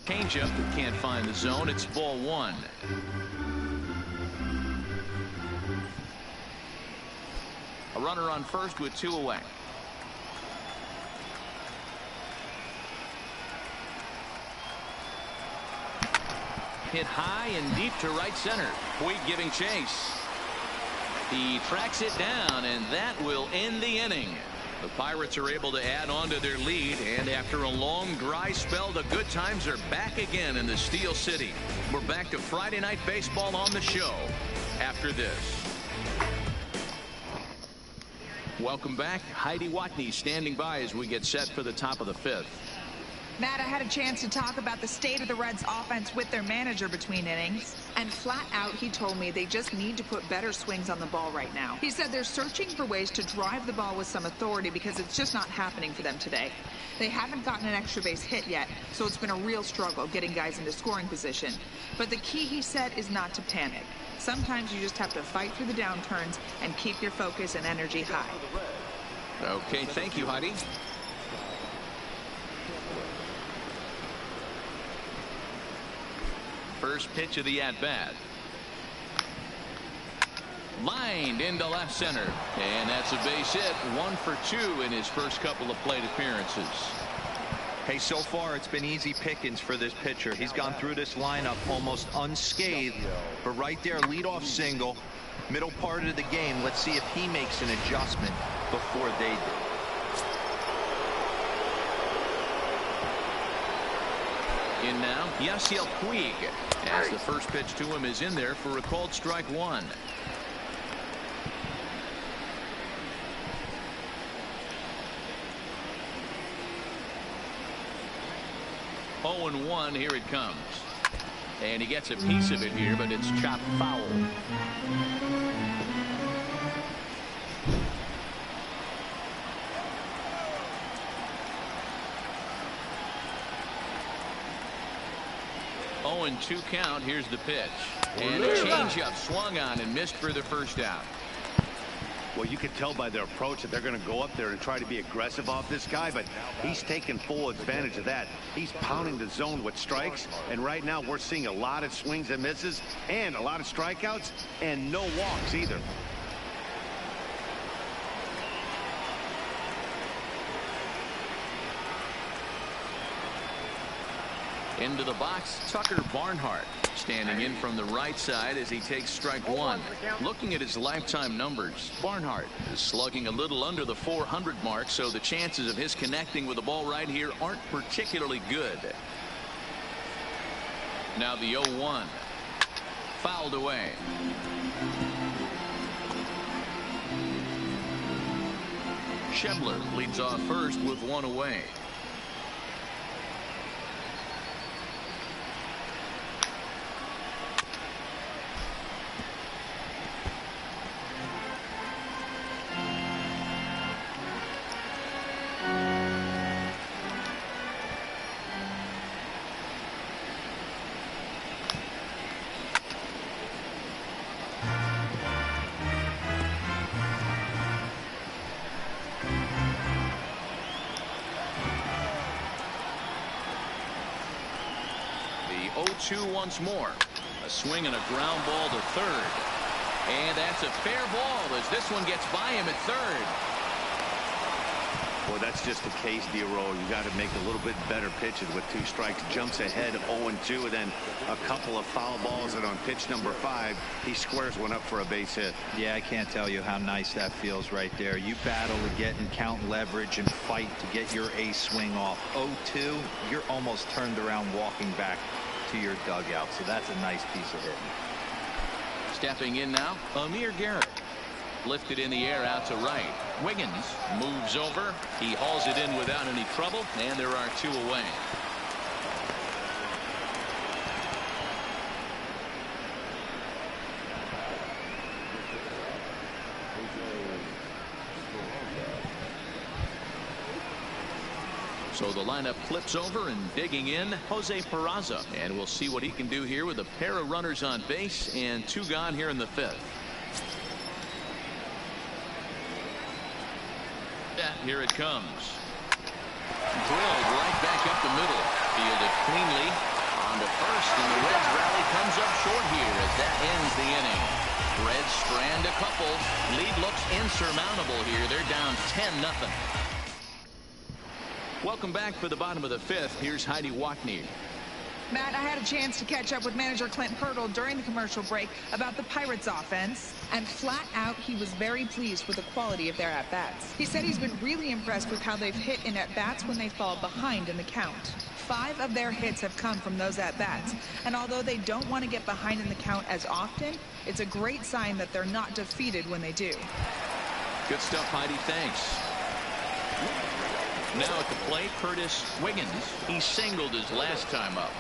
Speaker 1: Changeup that can't find the zone. It's ball 1. A runner on first with 2 away. Hit high and deep to right center. Puig giving chase. He tracks it down, and that will end the inning. The Pirates are able to add on to their lead, and after a long dry spell, the good times are back again in the Steel City. We're back to Friday Night Baseball on the show after this. Welcome back. Heidi Watney standing by as we get set for the top of the 5th.
Speaker 6: Matt, I had a chance to talk about the state of the Reds offense with their manager between innings. And flat out, he told me they just need to put better swings on the ball right now. He said they're searching for ways to drive the ball with some authority because it's just not happening for them today. They haven't gotten an extra base hit yet, so it's been a real struggle getting guys into scoring position. But the key, he said, is not to panic. Sometimes you just have to fight through the downturns and keep your focus and energy high.
Speaker 1: Okay, thank you, Heidi. First pitch of the at-bat. Lined into left center. And that's a base hit. 1 for 2 in his first couple of plate appearances.
Speaker 3: Hey, so far it's been easy pickings for this pitcher. He's gone through this lineup almost unscathed. But right there, leadoff single. Middle part of the game. Let's see if he makes an adjustment before they do.
Speaker 1: In now, Yasiel Puig, as the first pitch to him is in there for a called strike 1. Oh and 1, here it comes. And he gets a piece of it here, but it's chopped foul. Oh and 2 count. Here's the pitch. And a changeup swung on and missed for the first out.
Speaker 2: Well, you can tell by their approach that they're going to go up there and try to be aggressive off this guy, but he's taking full advantage of that. He's pounding the zone with strikes, and right now we're seeing a lot of swings and misses and a lot of strikeouts and no walks either.
Speaker 1: Into the box, Tucker Barnhart standing in from the right side as he takes strike 1. Looking at his lifetime numbers, Barnhart is slugging a little under the 400 mark, so the chances of his connecting with the ball right here aren't particularly good. Now the 0-1. Fouled away. Schebler leads off first with 1 away. The 0-2 once more. A swing and a ground ball to third. And that's a fair ball as this one gets by him at third.
Speaker 2: Boy, that's just the case, D-Roll. You got to make a little bit better pitches with 2 strikes. Jumps ahead 0-2, and then a couple of foul balls, and on pitch number 5, he squares one up for a base hit.
Speaker 3: Yeah, I can't tell you how nice that feels right there. You battle to get and count leverage and fight to get your ace swing off. 0-2, you're almost turned around walking back to your dugout, so that's a nice piece of hitting.
Speaker 1: Stepping in now, Amir Garrett. Lifted in the air out to right. Wiggins moves over. He hauls it in without any trouble, and there are 2 away. So the lineup flips over, and digging in, Jose Peraza. And we'll see what he can do here with a pair of runners on base and 2 gone here in the 5th. Here it comes. Drilled right back up the middle. Fielded cleanly on to first, and the Reds rally comes up short here as that ends the inning. Reds strand a couple. Lead looks insurmountable here. They're down 10-0. Welcome back for the bottom of the 5th. Here's Heidi Watney.
Speaker 6: Matt, I had a chance to catch up with manager Clint Hurdle during the commercial break about the Pirates offense, and flat out he was very pleased with the quality of their at-bats. He said he's been really impressed with how they've hit in at-bats when they fall behind in the count. 5 of their hits have come from those at-bats, and although they don't want to get behind in the count as often, it's a great sign that they're not defeated when they do.
Speaker 1: Good stuff, Heidi. Thanks. Now at the plate, Curtis Wiggins. He singled his last time up.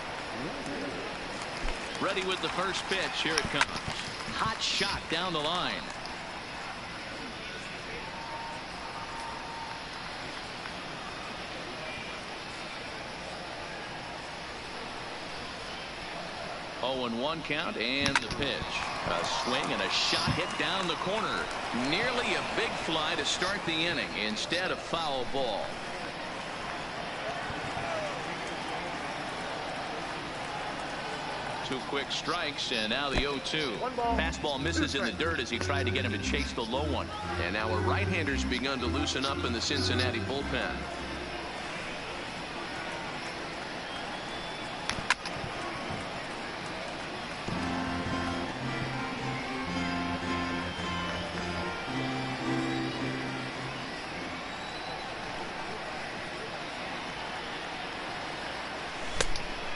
Speaker 1: Ready with the first pitch. Here it comes. Hot shot down the line. Oh, and 1 count, and the pitch. A swing and a shot hit down the corner. Nearly a big fly to start the inning. Instead, a foul ball. Two quick strikes, and now the 0-2. Fastball misses in the dirt as he tried to get him to chase the low one. And now a right-hander's begun to loosen up in the Cincinnati bullpen.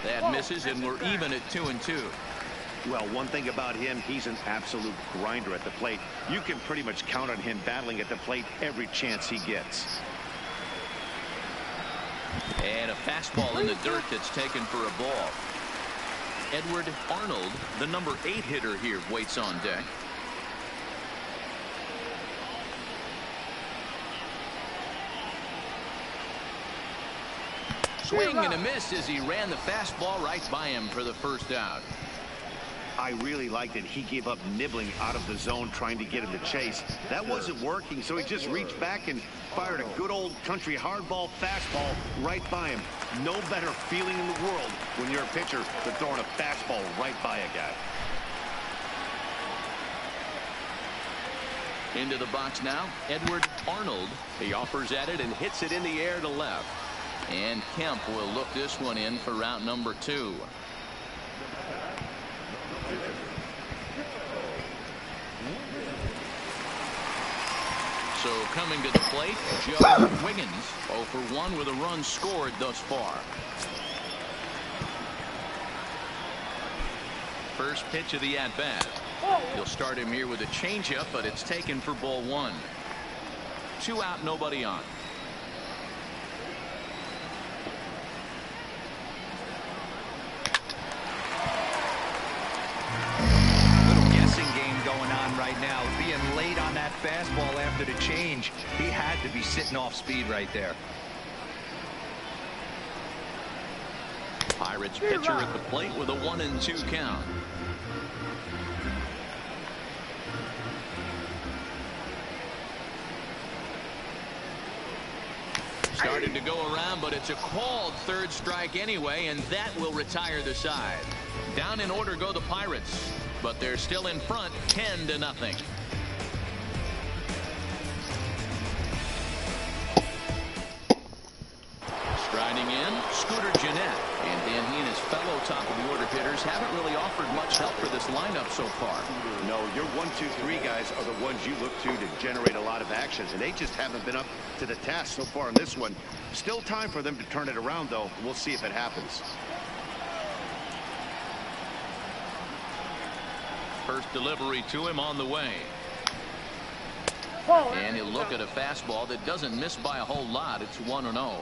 Speaker 1: That misses, and we're even at 2-2.
Speaker 2: Well, one thing about him, he's an absolute grinder at the plate. You can pretty much count on him battling at the plate every chance he gets.
Speaker 1: And a fastball in the dirt that's taken for a ball. Edward Arnold, the number 8 hitter here, waits on deck. Swing and a miss as he ran the fastball right by him for the first out.
Speaker 2: I really liked it. He gave up nibbling out of the zone trying to get him to chase. That wasn't working, so he just reached back and fired a good old country hardball fastball right by him. No better feeling in the world when you're a pitcher than throwing a fastball right by a guy.
Speaker 1: Into the box now, Edward Arnold. He offers at it and hits it in the air to left. And Kemp will look this one in for route number 2. So coming to the plate, Joe Wiggins, 0 for 1 with a run scored thus far. First pitch of the at-bat. He'll start him here with a changeup, but it's taken for ball 1. 2 out, nobody on.
Speaker 3: Right now, being late on that fastball after the change, he had to be sitting off speed right there.
Speaker 1: Pirates pitcher at the plate with a 1-2 count. Started to go around, but it's a called third strike anyway, and that will retire the side. Down in order go the Pirates, but they're still in front 10-0. Striding in, Scooter Gennett. And then he and his fellow top-of-the-order hitters haven't really offered much help for this lineup so far.
Speaker 2: No, your 1, 2, 3 guys are the ones you look to generate a lot of action, and they just haven't been up to the task so far in this one. Still time for them to turn it around, though. We'll see if it happens.
Speaker 1: First delivery to him on the way. And he'll look at a fastball that doesn't miss by a whole lot. It's 1-0.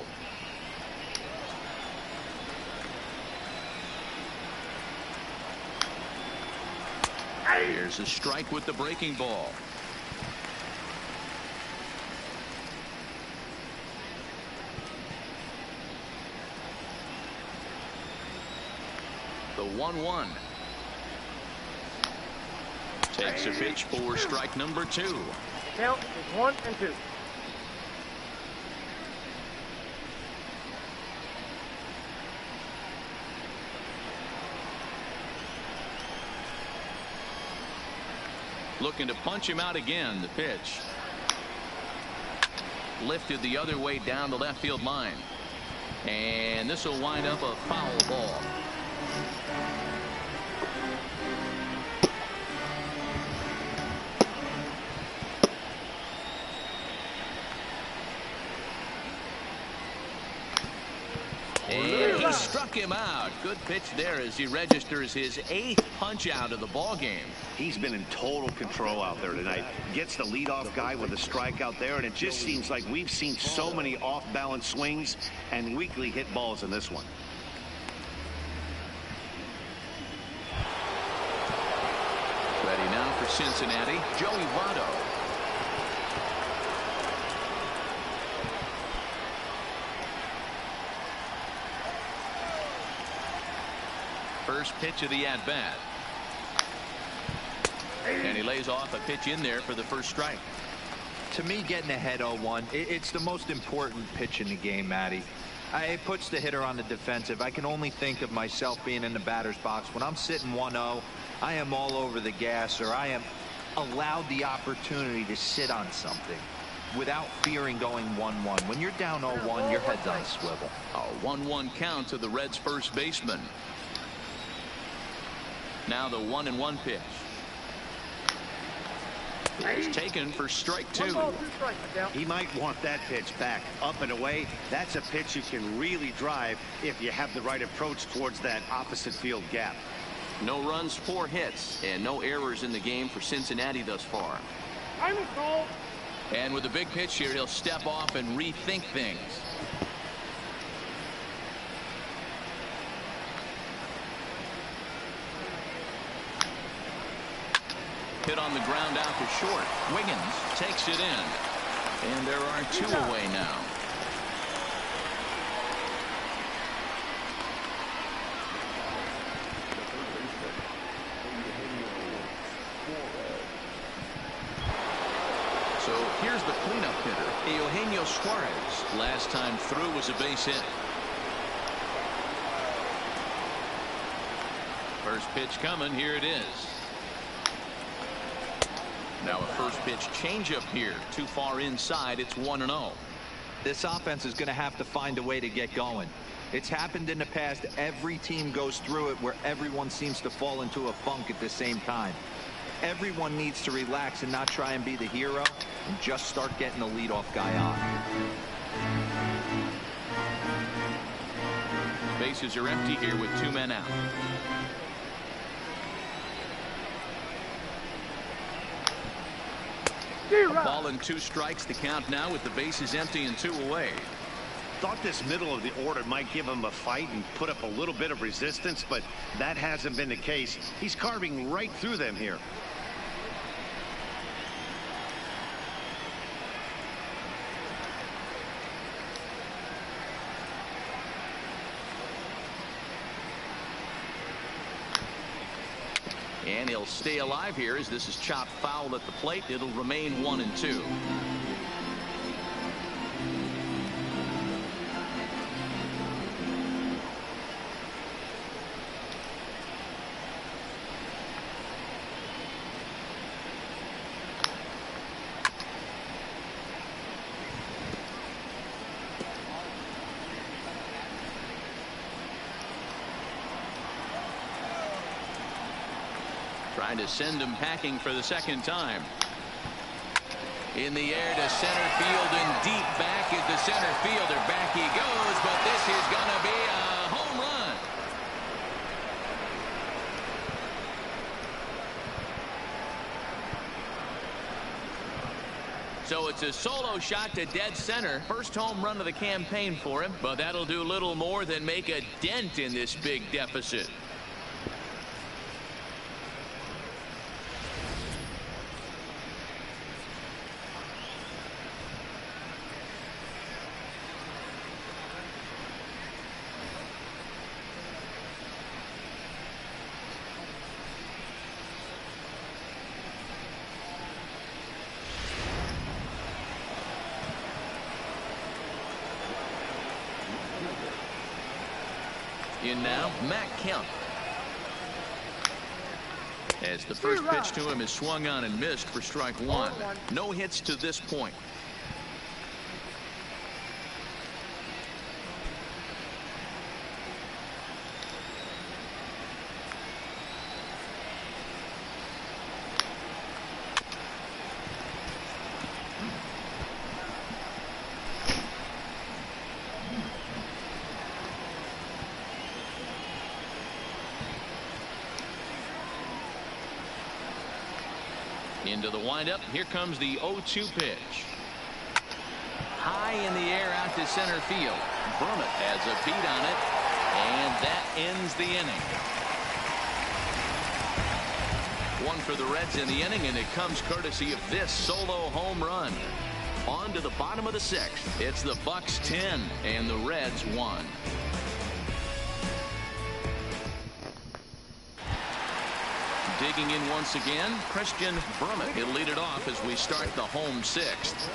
Speaker 1: Here's a strike with the breaking ball. The 1-1. Takes a pitch for strike number 2.
Speaker 5: Count is 1-2.
Speaker 1: Looking to punch him out again. The pitch lifted the other way down the left field line, and this will wind up a foul ball. And he Struck him out. Good pitch there as he registers his 8th punch out of the ball game.
Speaker 2: He's been in total control out there tonight. Gets the leadoff guy with a strikeout there, and it just seems like we've seen so many off-balance swings and weakly hit balls in this one.
Speaker 1: Ready now for Cincinnati, Joey Votto. First pitch of the at-bat. And he lays off a pitch in there for the first strike.
Speaker 3: To me, getting ahead 0-1, it's the most important pitch in the game, Matty. It puts the hitter on the defensive. I can only think of myself being in the batter's box. When I'm sitting 1-0, I am all over the gas, or I am allowed the opportunity to sit on something without fearing going 1-1. When you're down 0-1, your head's on a swivel.
Speaker 1: A 1-1 count to the Reds' first baseman. Now the 1-1 pitch. It's taken for strike 2.
Speaker 2: He might want that pitch back, up and away. That's a pitch you can really drive if you have the right approach towards that opposite field gap.
Speaker 1: No runs, 4 hits, and no errors in the game for Cincinnati thus far. And with a big pitch here, he'll step off and rethink things. Hit on the ground out to short. Wiggins takes it in. And there are 2 away now. So here's the cleanup hitter, Eugenio Suarez. Last time through was a base hit. First pitch coming. Here it is. Now a first pitch changeup here. Too far inside. It's 1-0.
Speaker 3: This offense is going to have to find a way to get going. It's happened in the past. Every team goes through it where everyone seems to fall into a funk at the same time. Everyone needs to relax and not try and be the hero and just start getting the leadoff guy on.
Speaker 1: Bases are empty here with 2 men out. A ball and 2 strikes to count now with the bases empty and 2 away.
Speaker 2: Thought this middle of the order might give him a fight and put up a little bit of resistance, but that hasn't been the case. He's carving right through them here.
Speaker 1: And he'll stay alive here as this is chopped foul at the plate. It'll remain 1-2. Trying to send him packing for the second time. In the air to center field and deep back at the center fielder. Back he goes, but this is going to be a home run. So it's a solo shot to dead center. First home run of the campaign for him, but that'll do little more than make a dent in this big deficit. In now, Matt Kemp. As the first pitch to him is swung on and missed for strike 1. No hits to this point. Into the windup. Here comes the 0-2 pitch. High in the air out to center field. Brummett has a beat on it, and that ends the inning. One for the Reds in the inning, and it comes courtesy of this solo home run. On to the bottom of the sixth. It's the Bucks 10 and the Reds 1. Digging in once again, Christian Brummett. He'll lead it off as we start the home sixth.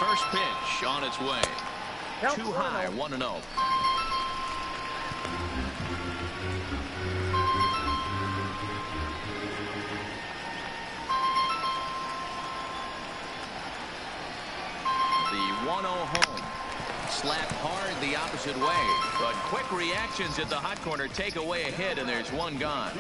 Speaker 1: First pitch on its way. Too high, 1-0. The 1-0 home. Slapped hard the opposite way, but quick reactions at the hot corner take away a hit, and there's one gone.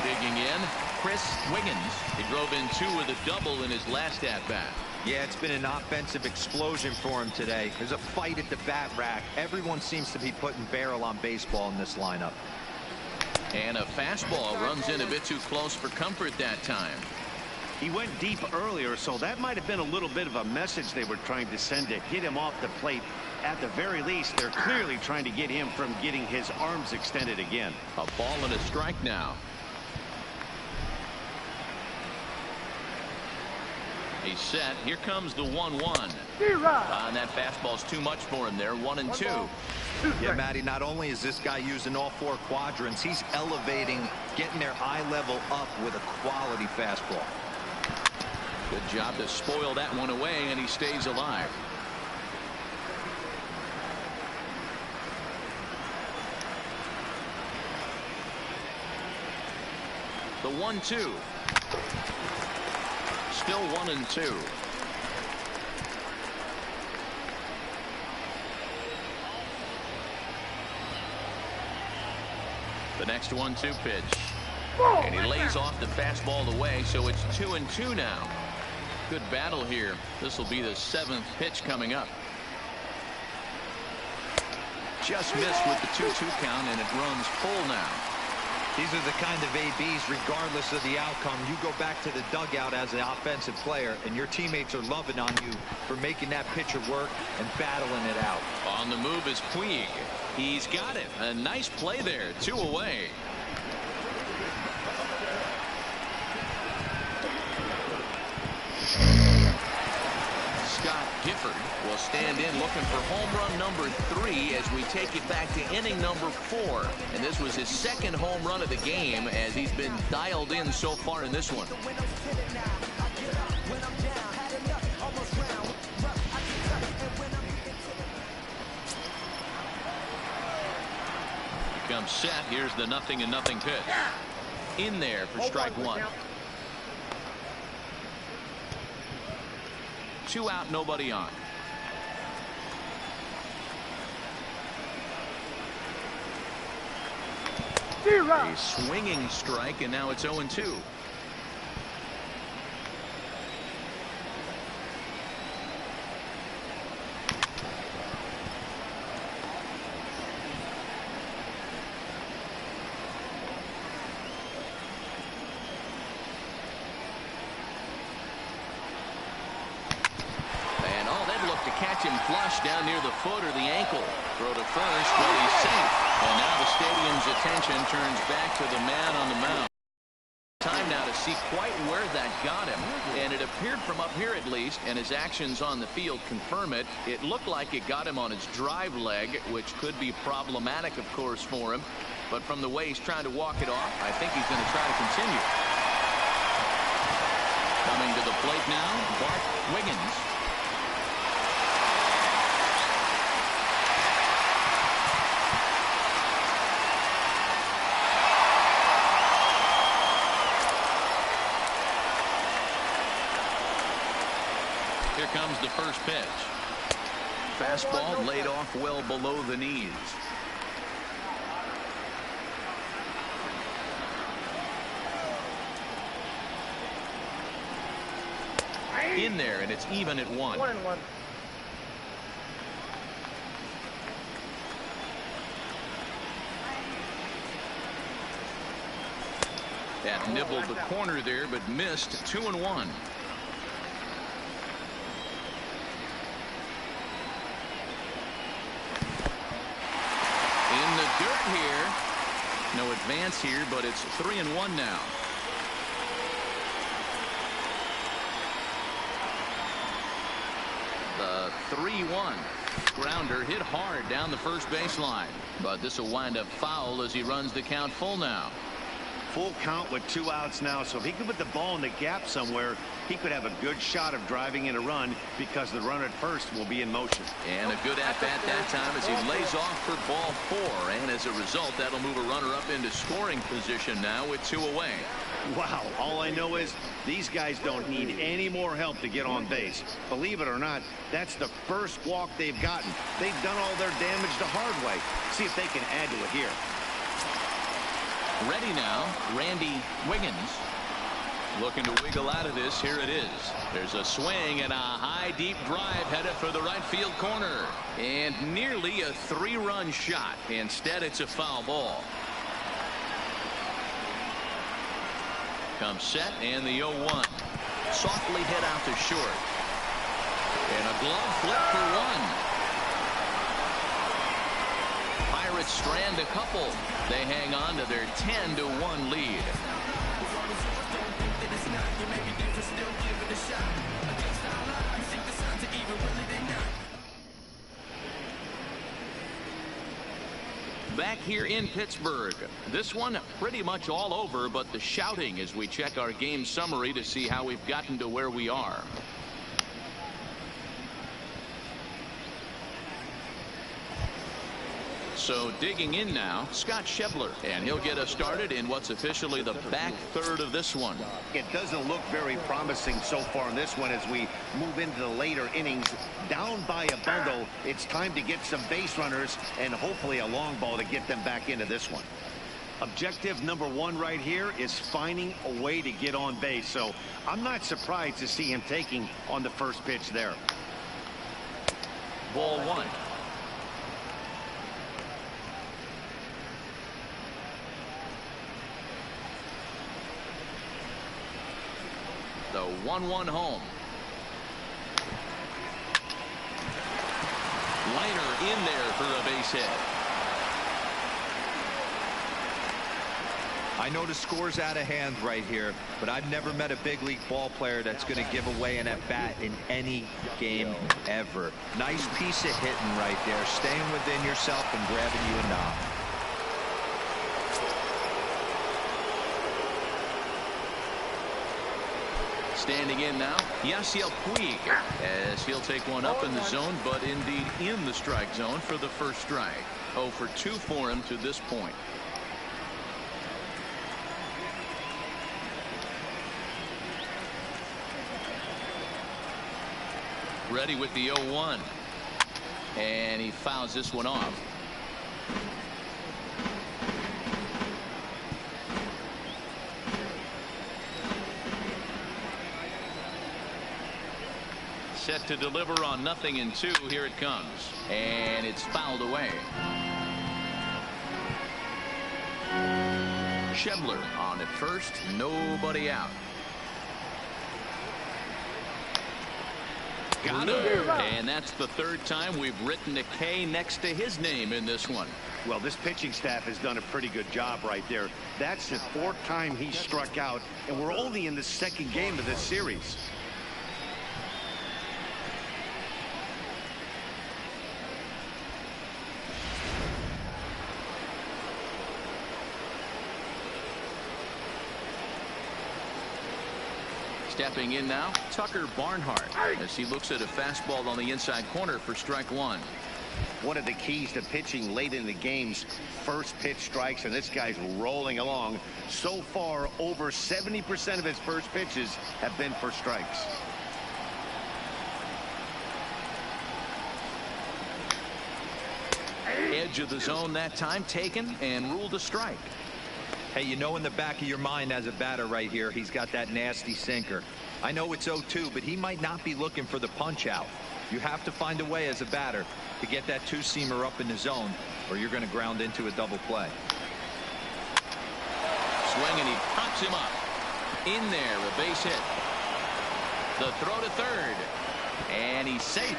Speaker 1: Digging in, Chris Wiggins. He drove in 2 with a double in his last at-bat.
Speaker 3: Yeah, it's been an offensive explosion for him today. There's a fight at the bat rack. Everyone seems to be putting barrel on baseball in this lineup.
Speaker 1: And a fastball runs in a bit too close for comfort that time.
Speaker 2: He went deep earlier, so that might have been a little bit of a message they were trying to send to hit him off the plate. At the very least, they're clearly trying to get him from getting his arms extended again.
Speaker 1: A ball and a strike now. He's set. Here comes the 1-1. And that fastball's too much for him there. 1-2.
Speaker 3: Yeah, Matty, not only is this guy using all 4 quadrants, he's elevating, getting their eye level up with a quality fastball.
Speaker 1: Good job to spoil that one away, and he stays alive. The 1-2. Still 1-2. The next 1-2 pitch. And he lays off the fastball away, so it's 2-2 now. Good battle here. This will be the 7th pitch coming up. Just missed with the 2-2 count, and it runs full now.
Speaker 3: These are the kind of ABs, regardless of the outcome. You go back to the dugout as an offensive player, and your teammates are loving on you for making that pitcher work and battling it out.
Speaker 1: On the move is Puig. He's got it. A nice play there. 2 away. Scott Gifford will stand in looking for home run number 3 as we take it back to inning number 4. And this was his 2nd home run of the game as he's been dialed in so far in this one. Here comes set. Here's the 0-0 pitch. In there for strike 1. 2 out, nobody on. A swinging strike, and now it's 0-2. Catch him flush down near the foot or the ankle. Throw to first, but he's safe. And now the stadium's attention turns back to the man on the mound. Time now to see quite where that got him. And it appeared from up here at least, and his actions on the field confirm it. It looked like it got him on his drive leg, which could be problematic, of course, for him. But from the way he's trying to walk it off, I think he's going to try to continue. Coming to the plate now, Bart Wiggins. Here comes the first pitch. Fastball laid off well below the knees. in there, and it's even at 1.
Speaker 5: 1-1.
Speaker 1: That nibbled the corner there, but missed. 2-1. In the dirt here. No advance here, but it's 3-1 now. The 3-1. Grounder hit hard down the first baseline, but this will wind up foul as he runs the count full now.
Speaker 2: Full count with 2 outs now, so if he could put the ball in the gap somewhere, he could have a good shot of driving in a run because the runner at first will be in motion.
Speaker 1: And a good at-bat that time as he lays off for ball 4, and as a result, that'll move a runner up into scoring position now with 2 away.
Speaker 2: Wow, all I know is these guys don't need any more help to get on base. Believe it or not, that's the first walk they've gotten. They've done all their damage the hard way. See if they can add to it here.
Speaker 1: Ready now, Randy Wiggins. Looking to wiggle out of this. Here it is. There's a swing and a high deep drive headed for the right field corner. And nearly a 3-run shot. Instead, it's a foul ball. Comes set and the 0-1. Softly hit out to short. And a glove flip for 1. Pirates strand a couple. They hang on to their 10-1 lead. Back here in Pittsburgh. This one pretty much all over, but the shouting as we check our game summary to see how we've gotten to where we are. So digging in now, Scott Schebler, and he'll get us started in what's officially the back third of this one.
Speaker 2: It doesn't look very promising so far in this one as we move into the later innings. Down by a bundle, it's time to get some base runners and hopefully a long ball to get them back into this one. Objective number 1 right here is finding a way to get on base. So I'm not surprised to see him taking on the first pitch there.
Speaker 1: Ball 1. The 1-1 home. Liner in there for a base hit.
Speaker 3: I know the score's out of hand right here, but I've never met a big league ball player that's going to give away an at-bat in any game ever. Nice piece of hitting right there, staying within yourself and grabbing you a knock.
Speaker 1: Standing in now, Yasiel Puig, as he'll take one up in the zone, but indeed in the strike zone for the first strike. 0 for 2 for him to this point. Ready with the 0-1. And he fouls this one off. Set to deliver on 0-2. Here it comes. And it's fouled away. Schebler on at first. Nobody out. Got him. And that's the 3rd time we've written a K next to his name in this one.
Speaker 2: Well, this pitching staff has done a pretty good job right there. That's the 4th time he struck out, and we're only in the 2nd game of this series.
Speaker 1: Stepping in now, Tucker Barnhart, as he looks at a fastball on the inside corner for strike 1.
Speaker 2: One of the keys to pitching late in the game's first pitch strikes, and this guy's rolling along. So far, over 70% of his first pitches have been for strikes.
Speaker 1: Edge of the zone that time taken and ruled a strike.
Speaker 3: Hey, you know in the back of your mind as a batter right here, he's got that nasty sinker. I know it's 0-2, but he might not be looking for the punch out. You have to find a way as a batter to get that two-seamer up in the zone, or you're going to ground into a double play.
Speaker 1: Swing, and he pops him up. In there, a base hit. The throw to third. And he's safe.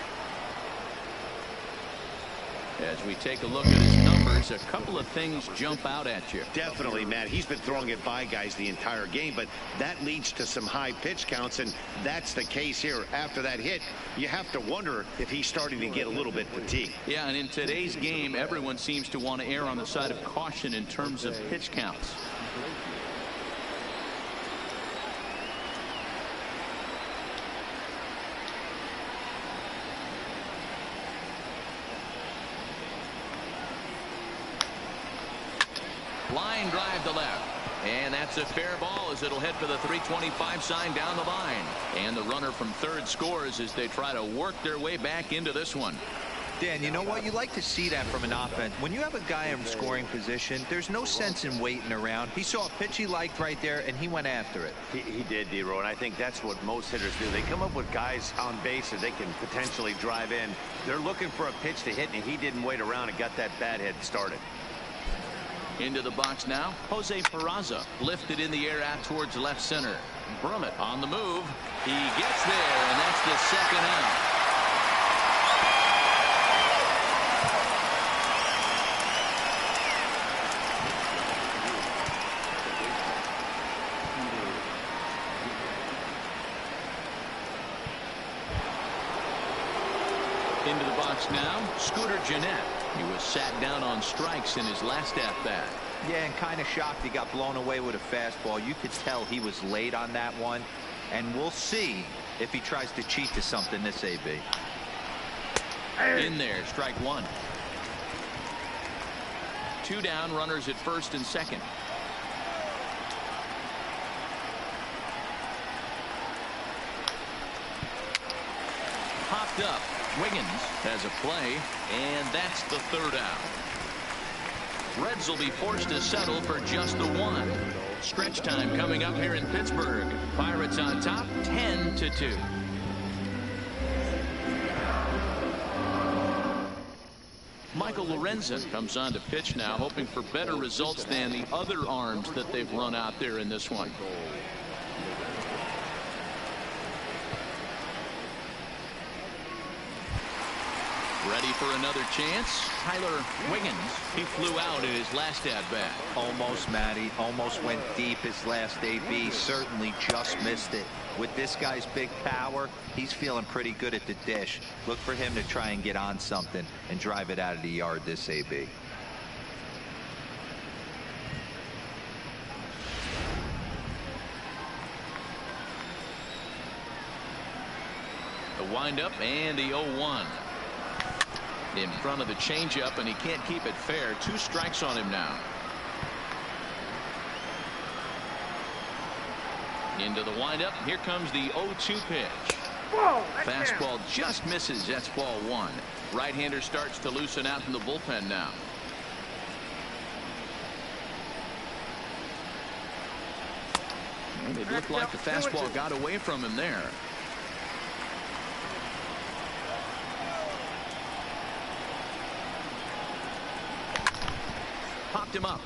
Speaker 1: As we take a look at his numbers, a couple of things jump out at you.
Speaker 2: Definitely, Matt. He's been throwing it by guys the entire game, but that leads to some high pitch counts, and that's the case here. After that hit, you have to wonder if he's starting to get a little bit fatigued.
Speaker 1: Yeah, and in today's game, everyone seems to want to err on the side of caution in terms of pitch counts. Line drive to left. And that's a fair ball as it'll head for the 325 sign down the line. And the runner from third scores as they try to work their way back into this one.
Speaker 3: Dan, you know what? You like to see that from an offense. When you have a guy in scoring position, there's no sense in waiting around. He saw a pitch he liked right there, and he went after it.
Speaker 2: He did, D-Row, and I think that's what most hitters do. They come up with guys on base that they can potentially drive in. They're looking for a pitch to hit, and he didn't wait around and got that bat hit started.
Speaker 1: Into the box now, Jose Peraza lifted in the air out towards left center. Brummett on the move. He gets there, and that's the second out. Into the box now, Scooter Gennett. He was sat down on strikes in his last at-bat.
Speaker 3: Yeah, and kind of shocked he got blown away with a fastball. You could tell he was late on that one. And we'll see if he tries to cheat to something this AB.
Speaker 1: In there, strike one. Two down, runners at first and second. Popped up. Wiggins has a play, and that's the third out. Reds will be forced to settle for just the one. Stretch time coming up here in Pittsburgh. Pirates on top, 10-2. Michael Lorenzen comes on to pitch now, hoping for better results than the other arms that they've run out there in this one. Ready for another chance. Tyler Wiggins. He flew out in his last at-bat.
Speaker 3: Almost, Matty. Almost went deep his last AB. Certainly just missed it. With this guy's big power, he's feeling pretty good at the dish. Look for him to try and get on something and drive it out of the yard this AB.
Speaker 1: The windup and the 0-1. In front of the changeup, and he can't keep it fair. Two strikes on him now. Into the windup. Here comes the 0-2 pitch. Fastball just misses. That's ball one. Right-hander starts to loosen out in the bullpen now. And it looked like the fastball got away from him there. Popped him up.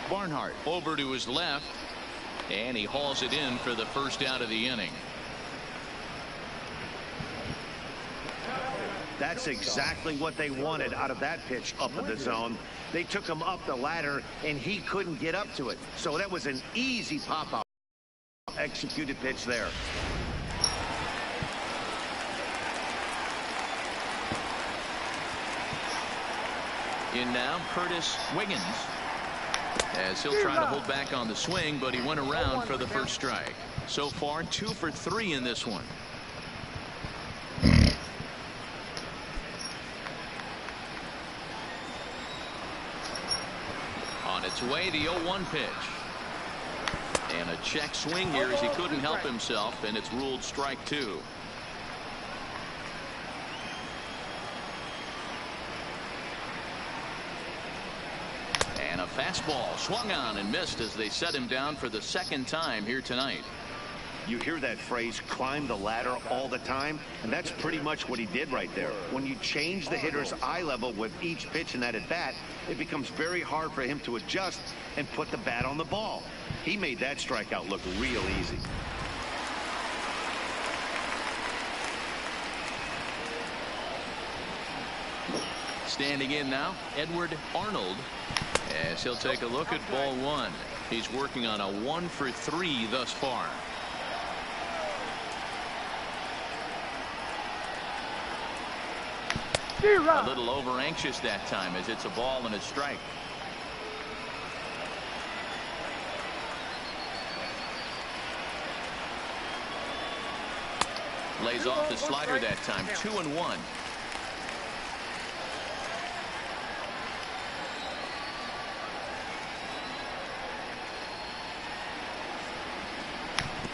Speaker 1: Barnhart over to his left, and he hauls it in for the first out of the inning.
Speaker 2: That's exactly what they wanted out of that pitch up in the zone. They took him up the ladder, and he couldn't get up to it. So that was an easy pop-out. Executed pitch there.
Speaker 1: In now, Curtis Wiggins, as he'll try to hold back on the swing, but he went around for the first strike. So far, 2 for 3 in this one. On its way, the 0-1 pitch. And a check swing here as he couldn't help himself, and it's ruled strike 2. Fastball swung on and missed as they set him down for the second time here tonight.
Speaker 2: You hear that phrase, climb the ladder, all the time, and that's pretty much what he did right there. When you change the hitter's eye level with each pitch in that at-bat, it becomes very hard for him to adjust and put the bat on the ball. He made that strikeout look real easy.
Speaker 1: Standing in now, Edward Arnold, as he'll take a look at ball one. He's working on a 1-for-3 thus far. A little over anxious that time as it's a ball and a strike. Lays off the slider that time. 2-1.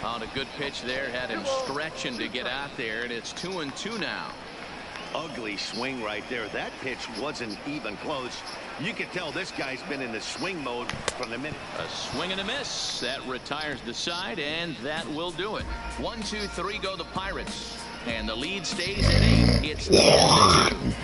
Speaker 1: On a good pitch there, had him stretching to get out there, and it's 2-2 now.
Speaker 2: Ugly swing right there. That pitch wasn't even close. You could tell this guy's been in the swing mode from the minute.
Speaker 1: A swing and a miss. That retires the side, and that will do it. 1, 2, 3 go the Pirates, and the lead stays at 8. It's 10-2.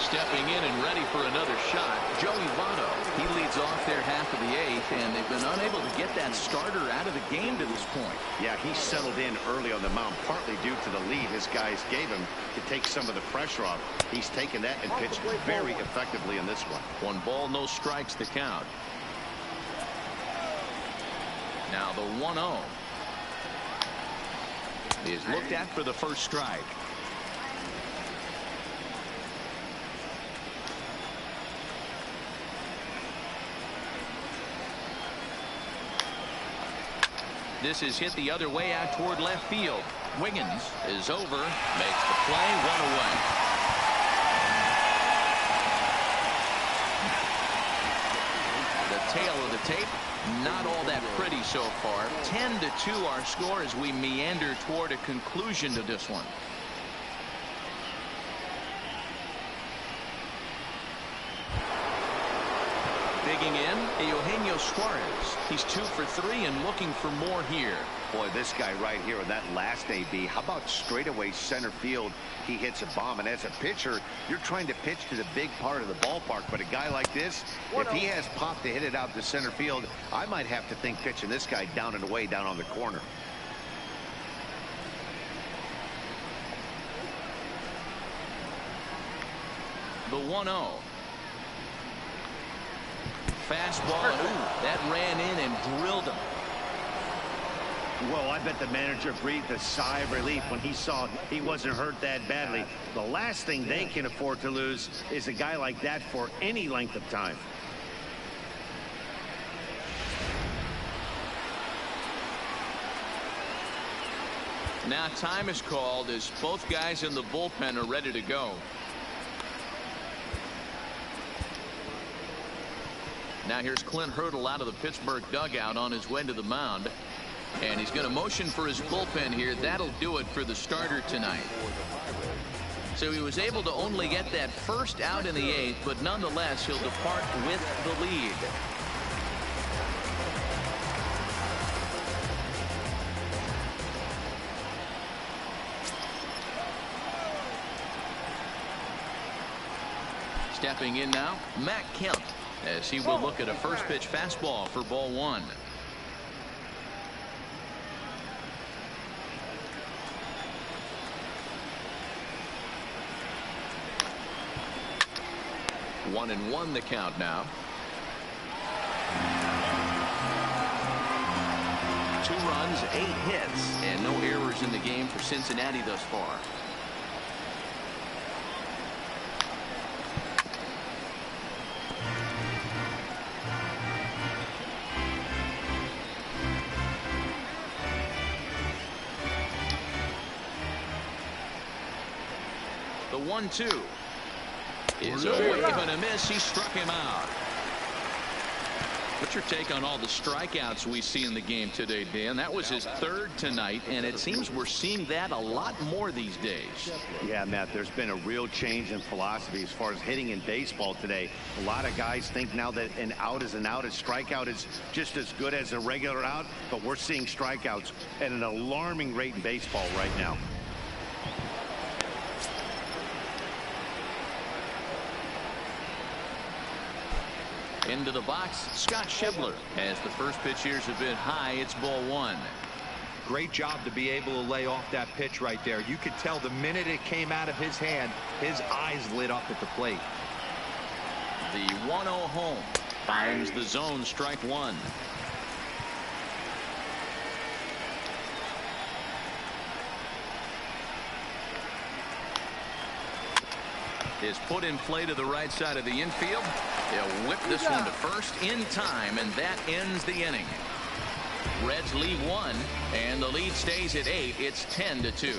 Speaker 1: Stepping in and ready for another shot, Joey Votto. He leads off their half of the 8th, and they've been unable to get that starter out of the game to this point.
Speaker 2: Yeah, he settled in early on the mound, partly due to the lead his guys gave him to take some of the pressure off. He's taken that and pitched very effectively in this one.
Speaker 1: 1 ball, no strikes the count. Now the 1-0 is looked at for the first strike. This is hit the other way out toward left field. Wiggins is over, makes the play, 1 away. The tail of the tape, not all that pretty so far. 10-2 our score as we meander toward a conclusion to this one. Digging in, Eugenio Suarez. He's 2 for 3 and looking for more here.
Speaker 2: Boy, this guy right here in that last AB, how about straightaway center field? He hits a bomb, and as a pitcher, you're trying to pitch to the big part of the ballpark, but a guy like this, if he has pop to hit it out to center field, I might have to think pitching this guy down and away down on the corner.
Speaker 1: The 1-0. Fastball, ooh, that ran in and drilled him.
Speaker 2: Well, I bet the manager breathed a sigh of relief when he saw he wasn't hurt that badly. The last thing they can afford to lose is a guy like that for any length of time.
Speaker 1: Now time is called as both guys in the bullpen are ready to go. Now here's Clint Hurdle out of the Pittsburgh dugout on his way to the mound. And he's going to motion for his bullpen here. That'll do it for the starter tonight. So he was able to only get that first out in the 8th, but nonetheless he'll depart with the lead. Stepping in now, Matt Kemp, as he will look at a first pitch fastball for ball 1. One and one the count now. 2 runs, 8 hits, and no errors in the game for Cincinnati thus far. The 1-2 is a wave and a miss. He struck him out. What's your take on all the strikeouts we see in the game today, Dan? That was his third tonight, and it seems we're seeing that a lot more these days.
Speaker 2: Yeah, Matt, there's been a real change in philosophy as far as hitting in baseball today. A lot of guys think now that an out is an out. A strikeout is just as good as a regular out, but we're seeing strikeouts at an alarming rate in baseball right now.
Speaker 1: Into the box, Scott Schebler. As the first pitch here's a bit high, it's ball one.
Speaker 3: Great job to be able to lay off that pitch right there. You could tell the minute it came out of his hand, his eyes lit up at the plate.
Speaker 1: The 1-0 home finds the zone, strike one. Is put in play to the right side of the infield. They'll whip this one to first in time, and that ends the inning. Reds lead one, and the lead stays at 8. It's 10-2.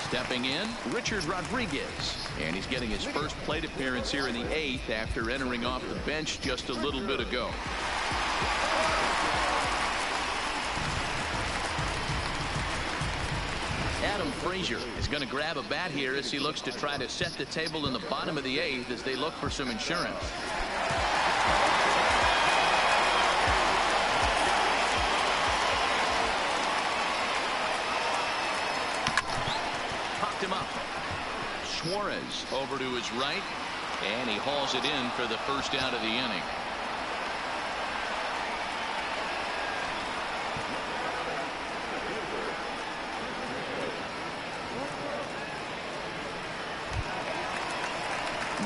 Speaker 1: Stepping in, Richard Rodriguez. And he's getting his first plate appearance here in the 8th after entering off the bench just a little bit ago. Adam Frazier is going to grab a bat here as he looks to try to set the table in the bottom of the 8th as they look for some insurance. Popped him up. Suarez over to his right, and he hauls it in for the first out of the inning.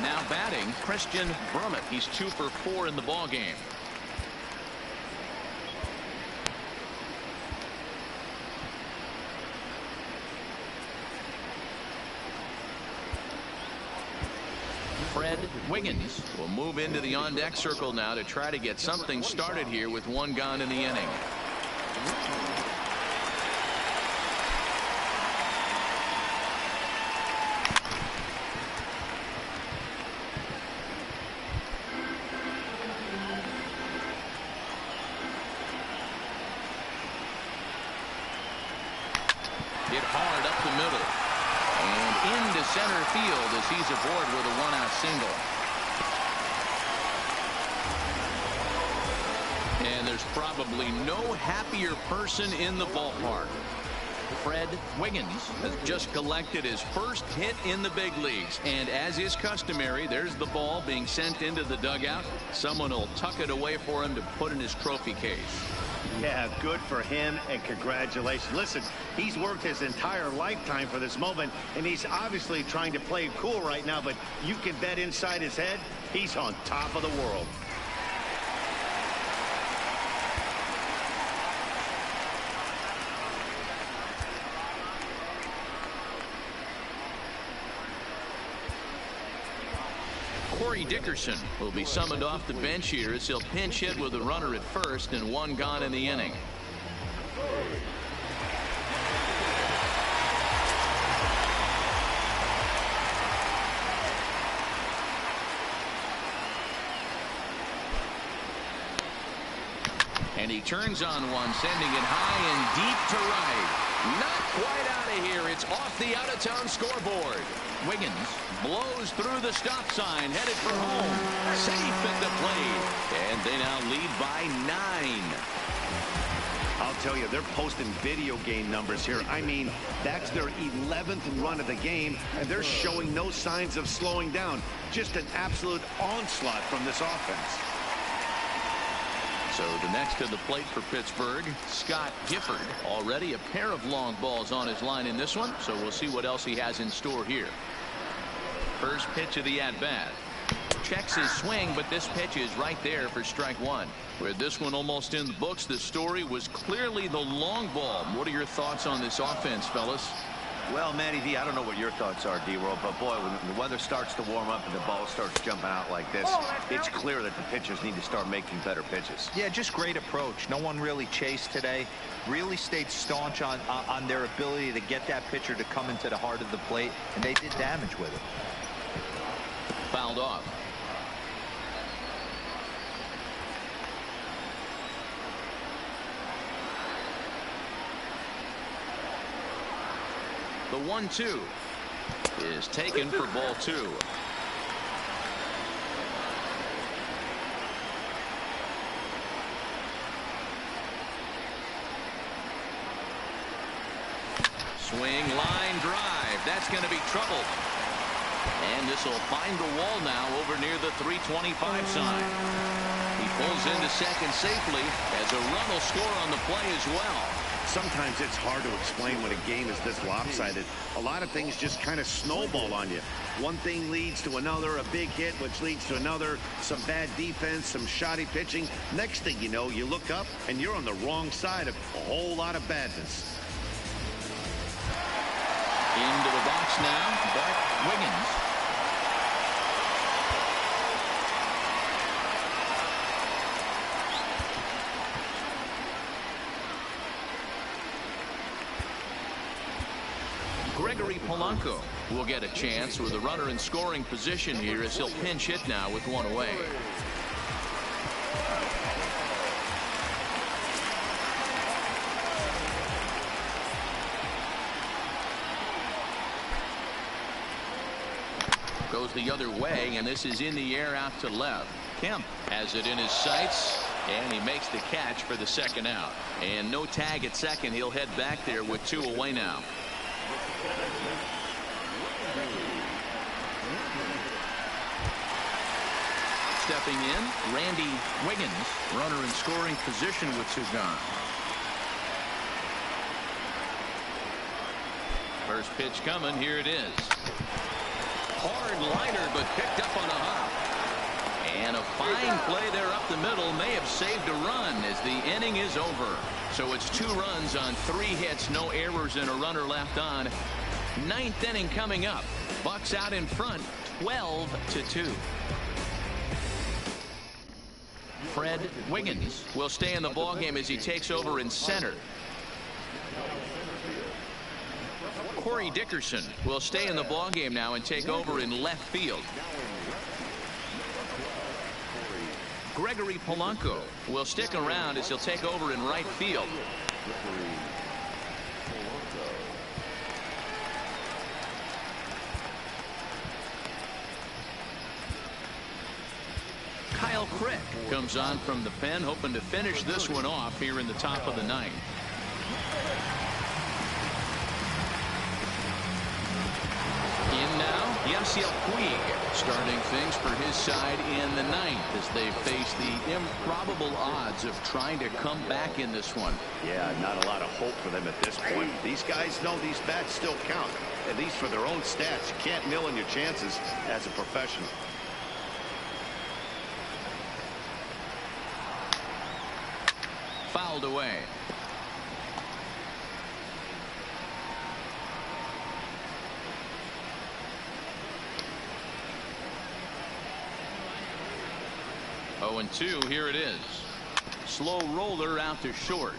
Speaker 1: Now batting, Christian Brummett. He's 2 for 4 in the ball game. Fred Wiggins will move into the on-deck circle now to try to get something started here with one gone in the inning. Hit hard up the middle. And into center field as he's aboard with a 1-out single. And there's probably no happier person in the ballpark. Fred Wiggins has just collected his first hit in the big leagues. And as is customary, there's the ball being sent into the dugout. Someone will tuck it away for him to put in his trophy case.
Speaker 2: Yeah, good for him, and congratulations. Listen, he's worked his entire lifetime for this moment, and he's obviously trying to play cool right now, but you can bet inside his head, he's on top of the world.
Speaker 1: Corey Dickerson will be summoned off the bench here as he'll pinch hit with a runner at first and one gone in the inning. And he turns on one, sending it high and deep to right. Not quite out of here. It's off the out-of-town scoreboard. Wiggins blows through the stop sign, headed for home. Safe at the plate. And they now lead by 9.
Speaker 2: I'll tell you, they're posting video game numbers here. I mean, that's their 11th run of the game, and they're showing no signs of slowing down. Just an absolute onslaught from this offense.
Speaker 1: So the next to the plate for Pittsburgh, Scott Gifford. Already a pair of long balls on his line in this one, so we'll see what else he has in store here. First pitch of the at-bat. Checks his swing, but this pitch is right there for strike one. With this one almost in the books, the story was clearly the long ball. What are your thoughts on this offense, fellas?
Speaker 2: Well, Matty V, I don't know what your thoughts are, D-Roll, but boy, when the weather starts to warm up and the ball starts jumping out like this, it's clear that the pitchers need to start making better pitches.
Speaker 3: Yeah, just great approach. No one really chased today. Really stayed staunch on their ability to get that pitcher to come into the heart of the plate, and they did damage with it.
Speaker 1: Fouled off. The 1-2 is taken for ball 2. Swing, line drive. That's going to be trouble. And this will find the wall now over near the 325 sign. He pulls into second safely as a run will score on the play as well.
Speaker 2: Sometimes it's hard to explain when a game is this lopsided. A lot of things just kind of snowball on you. One thing leads to another, a big hit, which leads to another, some bad defense, some shoddy pitching. Next thing you know, you look up and you're on the wrong side of a whole lot of badness.
Speaker 1: Into the box now, Bart Wiggins. Gregory Polanco will get a chance with a runner in scoring position here as he'll pinch hit now with one away. Goes the other way, and this is in the air out to left. Kemp has it in his sights, and he makes the catch for the second out. And no tag at second. He'll head back there with two away now. Stepping in, Randy Wiggins, runner in scoring position with two gone. First pitch coming, here it is. Hard liner, but picked up on a hop. And a fine play there up the middle may have saved a run as the inning is over. So it's 2 runs on 3 hits, no errors, and a runner left on. 9th inning coming up. Bucks out in front, 12-2. Fred Wiggins will stay in the ballgame as he takes over in center. Corey Dickerson will stay in the ballgame now and take over in left field. Gregory Polanco will stick around as he'll take over in right field. Kyle Crick comes on from the pen, hoping to finish this one off here in the top of the 9th. In now, Yasiel Puig starting things for his side in the 9th as they face the improbable odds of trying to come back in this one.
Speaker 2: Yeah, not a lot of hope for them at this point. These guys know these bats still count, at least for their own stats. You can't mill in your chances as a professional.
Speaker 1: Fouled away. Oh, and 2, here it is. Slow roller out to short.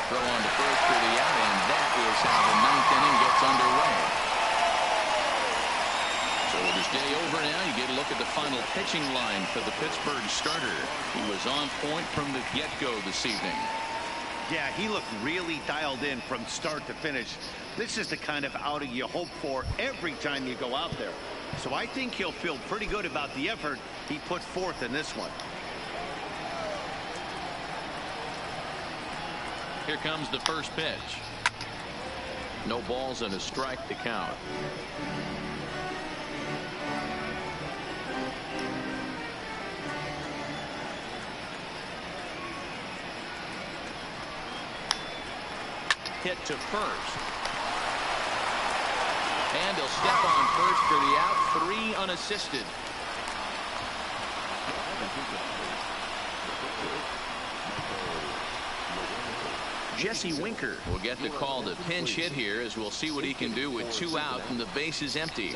Speaker 1: Throw on to first for the out, and that is how the 9th inning gets underway. So it is day over now. You get a look at the final pitching line for the Pittsburgh starter. He was on point from the get-go this evening.
Speaker 2: Yeah, he looked really dialed in from start to finish. This is the kind of outing you hope for every time you go out there. So I think he'll feel pretty good about the effort he put forth in this one.
Speaker 1: Here comes the first pitch. No balls and a strike to count. Hit to first. And he'll step on first for the out. 3 unassisted. Jesse Winker will get the call to pinch hit here, as we'll see what he can do with 2 out and the base is empty.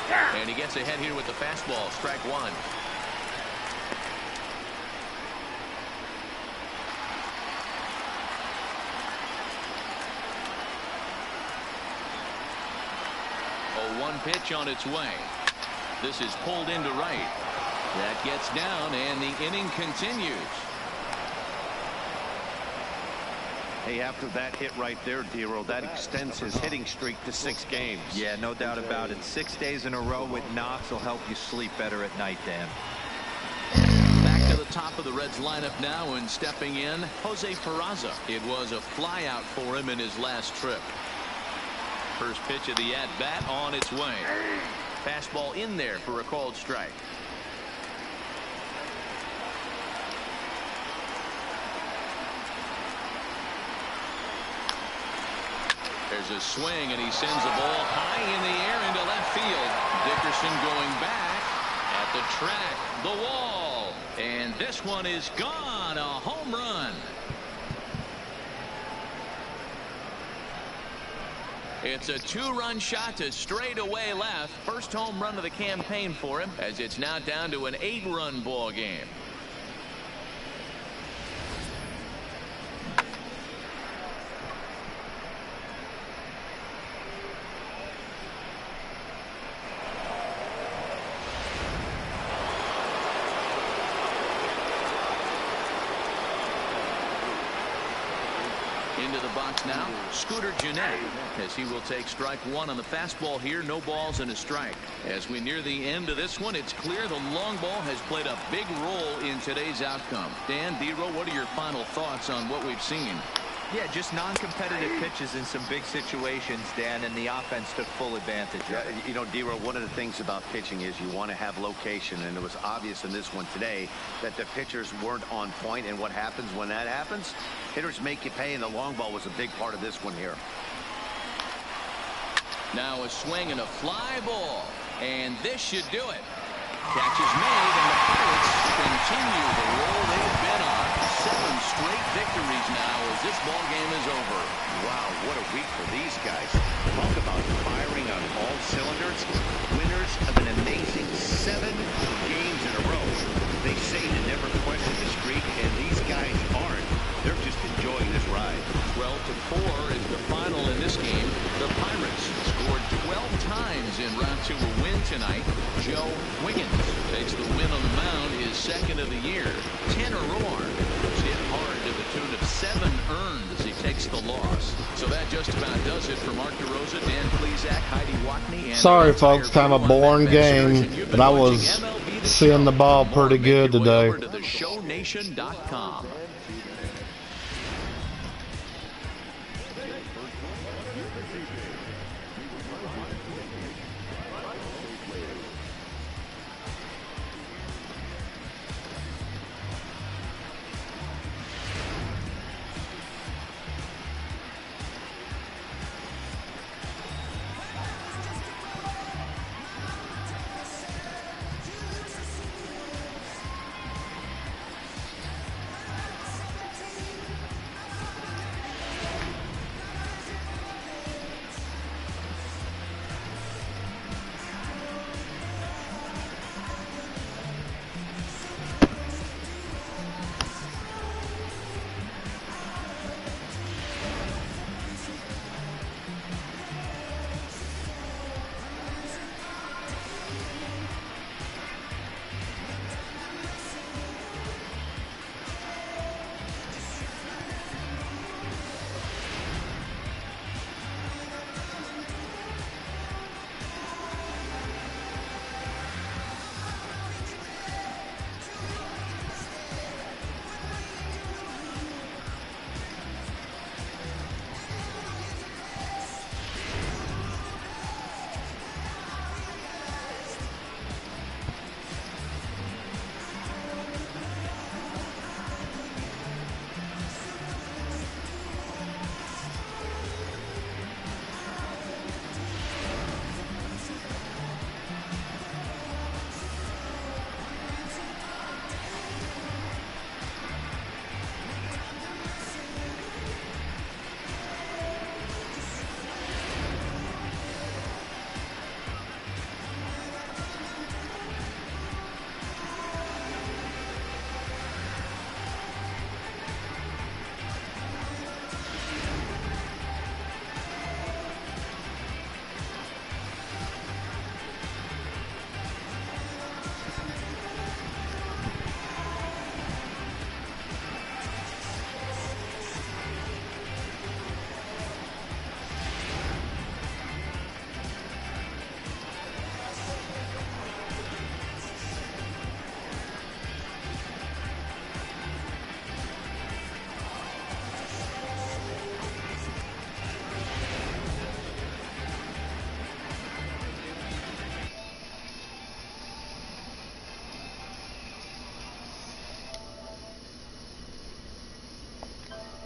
Speaker 1: And he gets ahead here with the fastball. Strike 1. A 1 pitch on its way. This is pulled into right. That gets down, and the inning continues.
Speaker 2: Hey, after that hit right there, Dero, that extends his hitting streak to 6 games.
Speaker 3: Yeah, no doubt about it. 6 days in a row with knocks will help you sleep better at night, Dan.
Speaker 1: Back to the top of the Reds lineup now, and stepping in, Jose Peraza. It was a flyout for him in his last trip. First pitch of the at-bat on its way. Fastball in there for a called strike. There's a swing, and he sends the ball high in the air into left field. Dickerson going back at the track, the wall, and this one is gone. A home run. It's a 2-run shot to straightaway left. First home run of the campaign for him, as it's now down to an 8-run ball game. Into the box now, Scooter Gennett, as he will take strike 1 on the fastball here. No balls and a strike. As we near the end of this one, it's clear the long ball has played a big role in today's outcome. Dan, Dero, what are your final thoughts on what we've seen?
Speaker 3: Yeah, just non-competitive pitches in some big situations, Dan, and the offense took full advantage of it.
Speaker 2: You know, Dero, one of the things about pitching is you want to have location, and it was obvious in this one today that the pitchers weren't on point, and what happens when that happens? Hitters make you pay, and the long ball was a big part of this one here.
Speaker 1: Now a swing and a fly ball, and this should do it. Catch is made, and the Pirates continue the roll they've been on. 7 straight victories now as this ball game is over.
Speaker 2: Wow, what a week for these guys. Talk about firing on all cylinders. Winners of an amazing 7 games in a row. They say to never question the streak, and these guys aren't. They're just enjoying this ride.
Speaker 1: 12-4 is the final in this game. The Pirates scored 12 times in round 2. A win tonight. Joe Wiggins takes the win on the mound, his 2nd of the year. Tanner Roar was hit hard to the tune of 7 earned as he takes the loss. So that just about does it for Mark DeRosa, Dan Plesac, Heidi Watney, and
Speaker 4: Sorry, folks, kind of a boring game, but I was seeing the ball pretty good today.
Speaker 1: Over to theshownation.com.